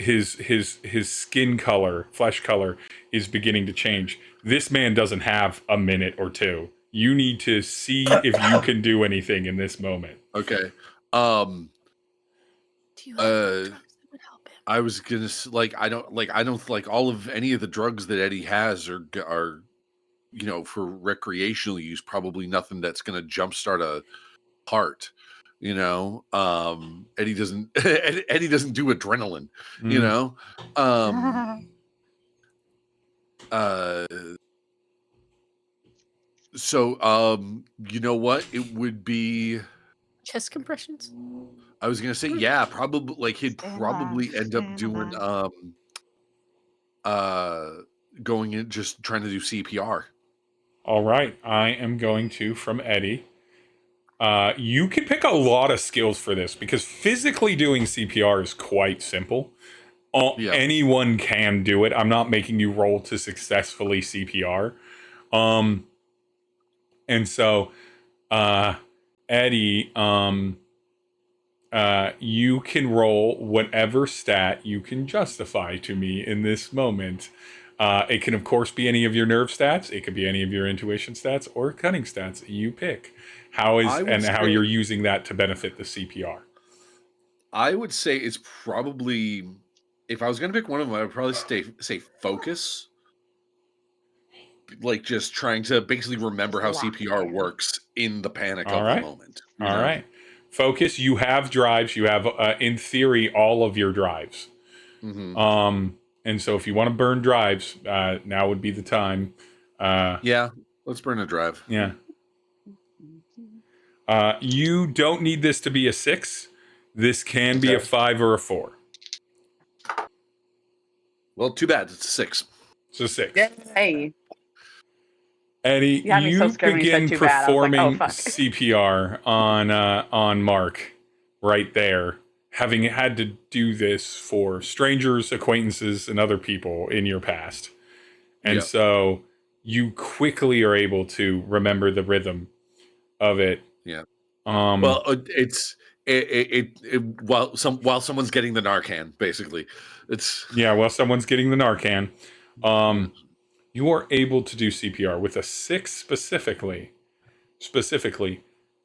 skin color, flesh color, is beginning to change. This man doesn't have a minute or two. You need to see if you can do anything in this moment. Okay. Do you have drugs that would help him? I was gonna I don't like all of any of the drugs that Eddie has are for recreational use. Probably nothing that's gonna jumpstart a heart. Eddie doesn't Eddie doesn't do adrenaline. So you know what? It would be Chest compressions. I was gonna say, yeah, probably he'd probably end up doing going in just trying to do CPR. All right, I am going to from Eddie. You can pick a lot of skills for this because physically doing CPR is quite simple. Anyone can do it. I'm not making you roll to successfully CPR. And so, Eddie, you can roll whatever stat you can justify to me in this moment. It can, of course, be any of your nerve stats. It could be any of your intuition stats or cunning stats. You pick how you're using that to benefit the CPR. I would say it's probably, if I was going to pick one of them, I would probably say focus. Like just trying to basically remember how CPR works in the panic of the moment. All right. Focus. You have drives. You have, in theory, all of your drives. Mm-hmm. And so if you want to burn drives, now would be the time. Yeah, let's burn a drive. Yeah. You don't need this to be a 6. This can be a 5 or a 4. Well, too bad. It's a 6. It's a 6. Hey. Eddie, you begin performing like, CPR on Mark right there, having had to do this for strangers, acquaintances, and other people in your past. And so you quickly are able to remember the rhythm of it. Yeah. Well, it's while someone's getting the Narcan, basically. While someone's getting the Narcan. You are able to do CPR with a 6 specifically.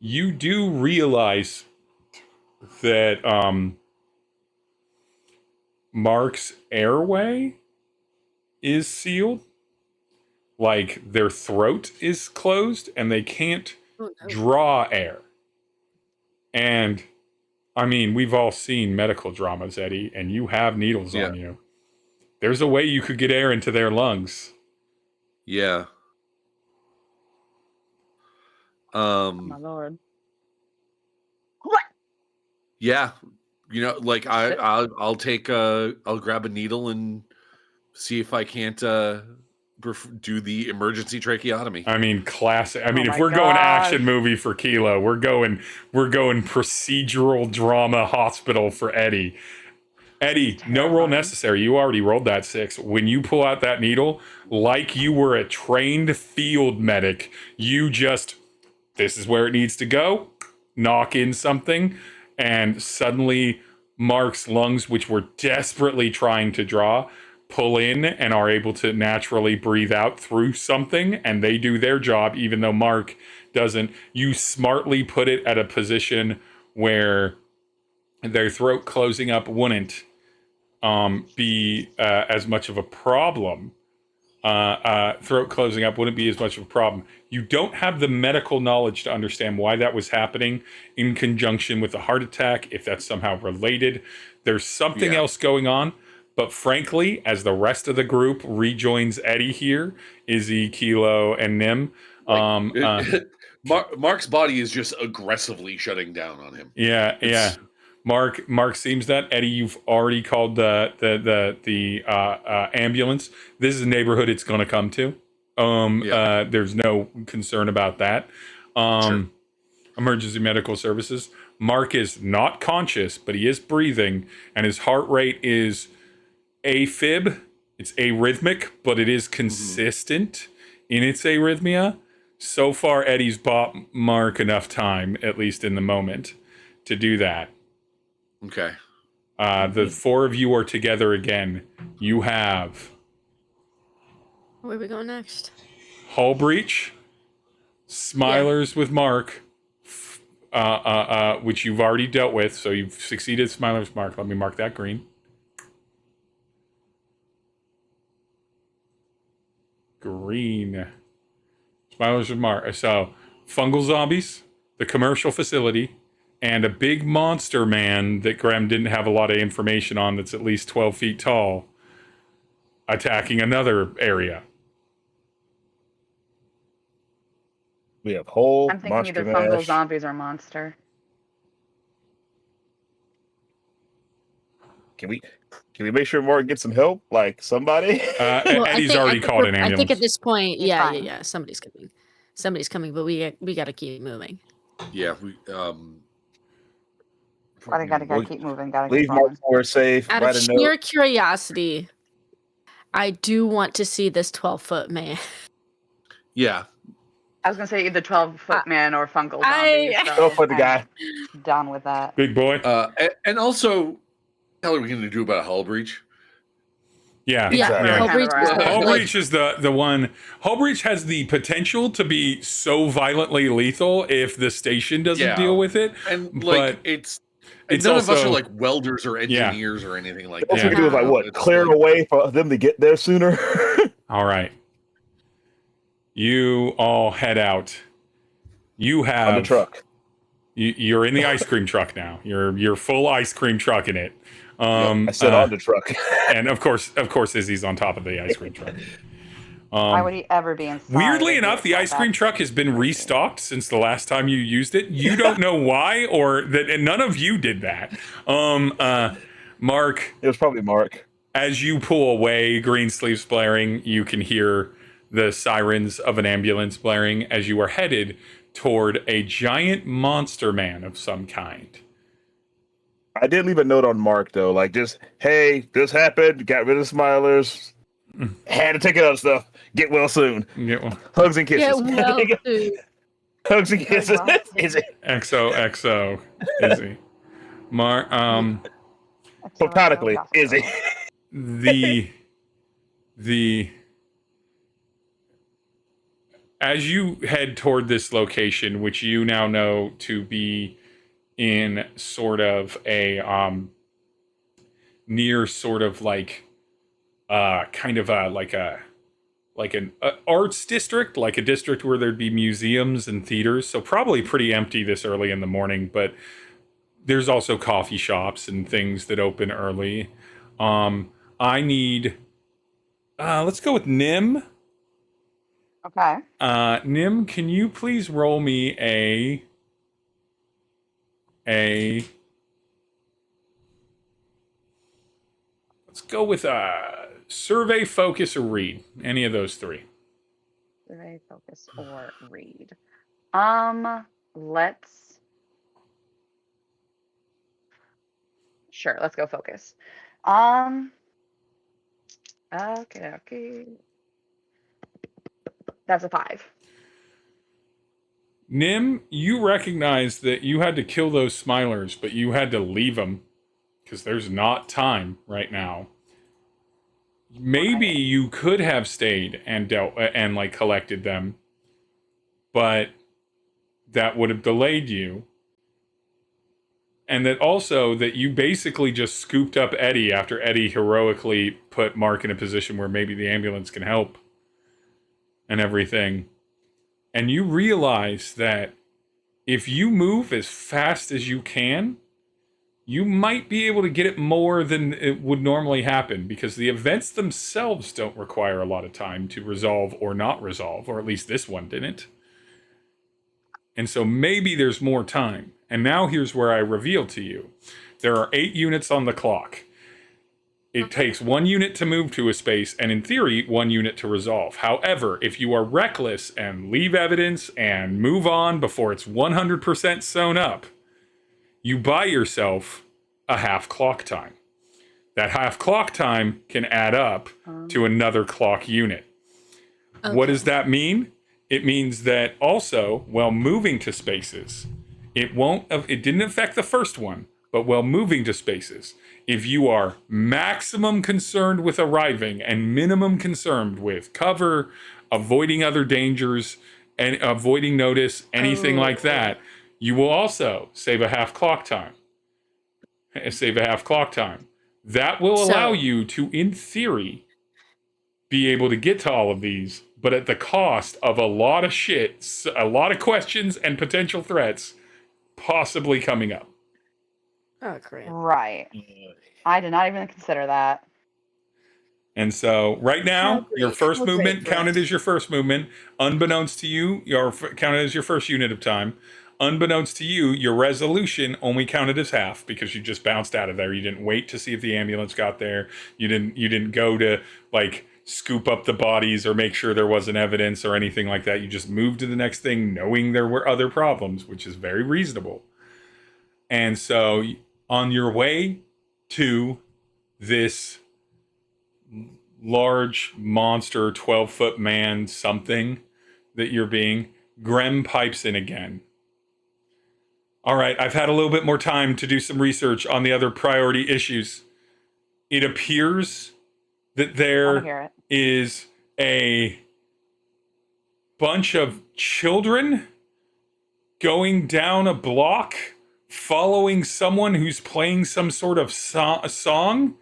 You do realize that Mark's airway is sealed. Like their throat is closed and they can't draw air. And I mean, we've all seen medical dramas, Eddie, and you have needles on you. There's a way you could get air into their lungs. Yeah. Oh my lord. What? Yeah. I'll grab a needle and see if I can't do the emergency tracheotomy. I mean, classic. I mean, if we're going action movie for Kilo, we're going procedural drama hospital for Eddie. Eddie, no roll necessary. You already rolled that 6. When you pull out that needle, like you were a trained field medic, this is where it needs to go, knock in something, and suddenly Mark's lungs, which were desperately trying to draw, pull in and are able to naturally breathe out through something, and they do their job, even though Mark doesn't. You smartly put it at a position where their throat closing up wouldn't be as much of a problem. Throat closing up wouldn't be as much of a problem. You don't have the medical knowledge to understand why that was happening in conjunction with a heart attack, if that's somehow related. There's something else going on. But frankly, as the rest of the group rejoins Eddie here, Izzy, Kilo, and Nim, Mark's body is just aggressively shutting down on him. Yeah. Mark seems that. Eddie, you've already called the ambulance. This is a neighborhood it's going to come to. There's no concern about that. Emergency medical services. Mark is not conscious, but he is breathing, and his heart rate is AFib. It's arrhythmic, but it is consistent in its arrhythmia. So far, Eddie's bought Mark enough time, at least in the moment, to do that. Okay. The 4 of you are together again. You have Where are we going next? hull breach, Smilers with Mark, which you've already dealt with, so you've succeeded. Smilers with Mark. Let me mark that green. Green. Smilers with Mark. So, fungal zombies, the commercial facility, and a big monster man that Graham didn't have a lot of information on that's at least 12 feet tall attacking another area. We have whole I'm thinking monster either fungal mash. zombies or monster. Can we make sure Mark gets some help? Like somebody? Well, Eddie's already called an ambulance. I think at this point, He's fine. yeah, somebody's coming. Somebody's coming, but we got to keep moving. Yeah, I gotta keep moving. Gotta Leave keep Mark going. somewhere safe. Out Write of a note. sheer curiosity, I do want to see this 12-foot man. yeah. I was gonna say either 12-foot man or fungal zombie. Go for the guy. Down with that. Big boy. And also, what are we going to do about a hull breach? Yeah. Exactly. Hull breach is the- Hull breach is the one. Hull breach has the potential to be so violently lethal if the station doesn't deal with it. And but it's it's none of us also- are like welders or engineers or anything like What that. we can do is like what? It's Clear like- a way for them to get there sooner. All right. You all head out. You have On the truck. You're in the ice cream truck now. You're full ice cream truck in it. I said on the truck. And of course, Izzy's on top of the ice cream truck. Why would he ever be inside? Weirdly enough, the ice cream truck has been restocked since the last time you used it. You don't know why, or that, and none of you did that. Mark, It was probably Mark. as you pull away, green sleeves blaring, you can hear the sirens of an ambulance blaring as you are headed toward a giant monster man of some kind. I did leave a note on Mark though, like just, hey, this happened, got rid of smilers, had to take out of stuff, get well soon. Yeah, well, Hugs and kisses. Yeah, well, dude. Hugs and kisses. well. Is it XOXO, Izzy. platonically? Is it? the as you head toward this location, which you now know to be in sort of a near sort of like kind of a like an arts district, like a district where there'd be museums and theaters, so probably pretty empty this early in the morning, but there's also coffee shops and things that open early. I need let's go with Nim. Okay. Nim, can you please roll me a let's go with survey, focus, or read. Any of those three. Survey, focus, or read. Let's go focus. Okay. That's a 5. Nim, you recognize that you had to kill those smilers, but you had to leave them because there's not time right now. Maybe you could have stayed and dealt and like collected them, but that would have delayed you. And that also that you basically just scooped up Eddie after Eddie heroically put Mark in a position where maybe the ambulance can help and everything. And you realize that if you move as fast as you can, you might be able to get it more than it would normally happen because the events themselves don't require a lot of time to resolve or not resolve, or at least this one didn't. And so maybe there's more time. And now here's where I reveal to you. There are 8 units on the clock. It takes 1 unit to move to a space, and in theory, 1 unit to resolve. However, if you are reckless and leave evidence and move on before it's 100% sewn up, you buy yourself a half clock time. That half clock time can add up to another clock unit. Okay. What does that mean? It means that also, while moving to spaces, it didn't affect the first one, but while moving to spaces, if you are maximum concerned with arriving and minimum concerned with cover, avoiding other dangers, and avoiding notice, anything like that, you will also save a half clock time. That will allow you to, in theory, be able to get to all of these, but at the cost of a lot of shit, a lot of questions and potential threats possibly coming up. Oh, great. Right. I did not even consider that. And so right now, your first How great movement for us. counted as your first movement. Unbeknownst to you, counted as your first unit of time. Unbeknownst to you, your resolution only counted as half because you just bounced out of there. You didn't wait to see if the ambulance got there. You didn't go to like scoop up the bodies or make sure there wasn't evidence or anything like that. You just moved to the next thing knowing there were other problems, which is very reasonable. And so on your way to this large monster 12-foot man something that you're being, Grem pipes in again. All right, I've had a little bit more time to do some research on the other priority issues. It appears that there is a bunch of children going down a block following someone who's playing some sort of song,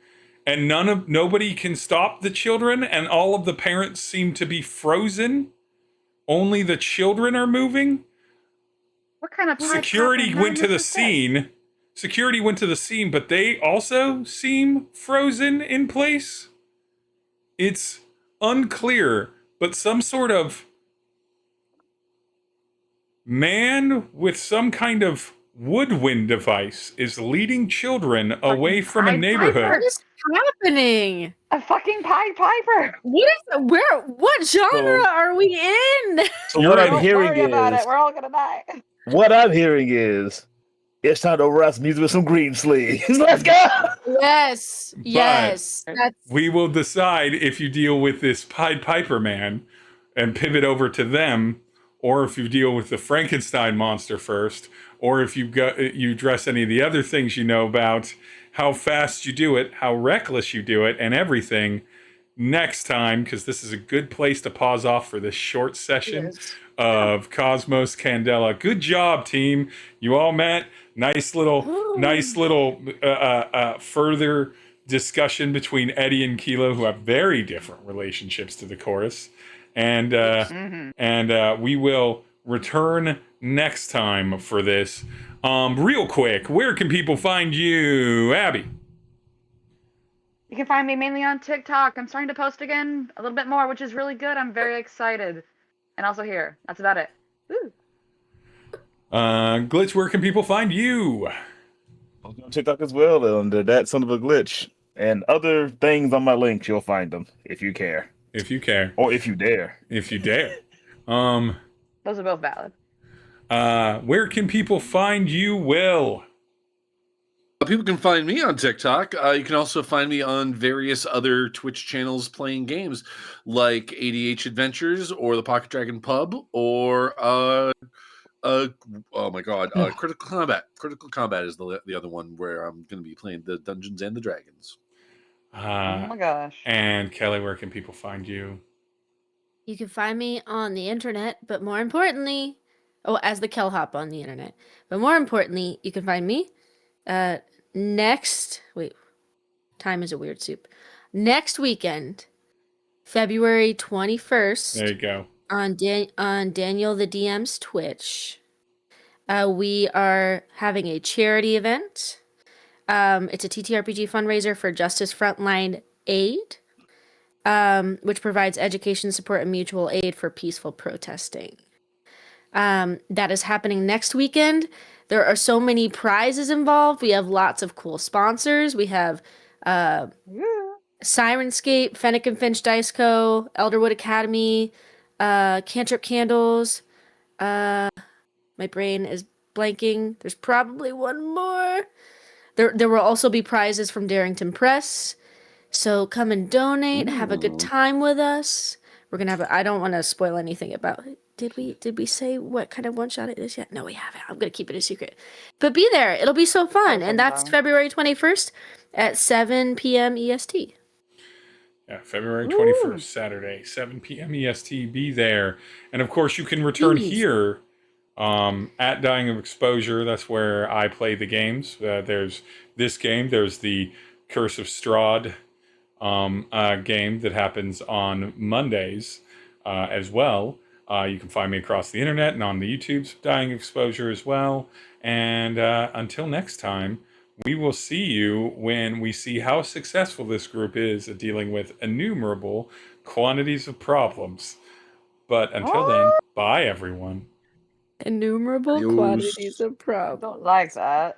and nobody can stop the children, and all of the parents seem to be frozen. Only the children are moving. What kind of Security went to the scene. Security went to the scene, but they also seem frozen in place. It's unclear, but some sort of man with some kind of woodwind device is leading children away from a neighborhood. What is happening? A fucking Pied Piper. What genre are we in? So what I'm hearing Don't worry about is, it. We're all gonna die. what I'm hearing is, it's time to rust music with some green sleeves. Let's go. Yes. We will decide if you deal with this Pied Piper man and pivot over to them, or if you deal with the Frankenstein monster first, or if you address any of the other things you know about, how fast you do it, how reckless you do it, and everything next time, because this is a good place to pause off for this short session of Cosmos Candela. Good job, team. You all met. Nice little further discussion between Eddie and Kilo, who have very different relationships to the chorus. And we will return next time for this. Real quick, where can people find you, Abby? You can find me mainly on TikTok. I'm starting to post again a little bit more, which is really good. I'm very excited. And also here. That's about it. Woo. Glitch, where can people find you? On TikTok as well, under that son of a glitch. And other things on my links, you'll find them if you care. If you care. Or if you dare. If you dare. Those are both valid. Where can people find you, Will? People can find me on TikTok. You can also find me on various other Twitch channels playing games like ADH Adventures or the Pocket Dragon Pub or oh my god, Critical Combat. Critical Combat is the other one where I'm going to be playing the Dungeons and the Dragons. Oh my gosh. And Kelly, where can people find you? You can find me on the internet, but more importantly, as the Kellhop on the internet. But more importantly, you can find me time is a weird soup. Next weekend, February 21st. There you go. On Daniel the DM's Twitch. We are having a charity event. It's a TTRPG fundraiser for Justice Frontline Aid, which provides education, support, and mutual aid for peaceful protesting. That is happening next weekend. There are so many prizes involved. We have lots of cool sponsors. We have Sirenscape, Fennec and Finch Dice Co., Elderwood Academy, Cantrip Candles. My brain is blanking. There's probably one more. There will also be prizes from Darrington Press. So come and donate. Have a good time with us. We're gonna have I don't want to spoil anything about it. Did we say what kind of one shot it is yet? No, we haven't. I'm gonna keep it a secret. But be there. It'll be so fun. And that's February 21st at 7 p.m. EST. Yeah, February Woo. 21st, Saturday, 7 p.m. EST. Be there. And of course, you can return Please. here at Dying of Exposure. That's where I play the games. There's this game, there's the Curse of Strahd game that happens on Mondays as well. You can find me across the internet and on the YouTube's Dying of Exposure as well. And until next time, we will see you when we see how successful this group is at dealing with innumerable quantities of problems. But until then, bye everyone. Innumerable Adios. quantities of I problems. don't like that.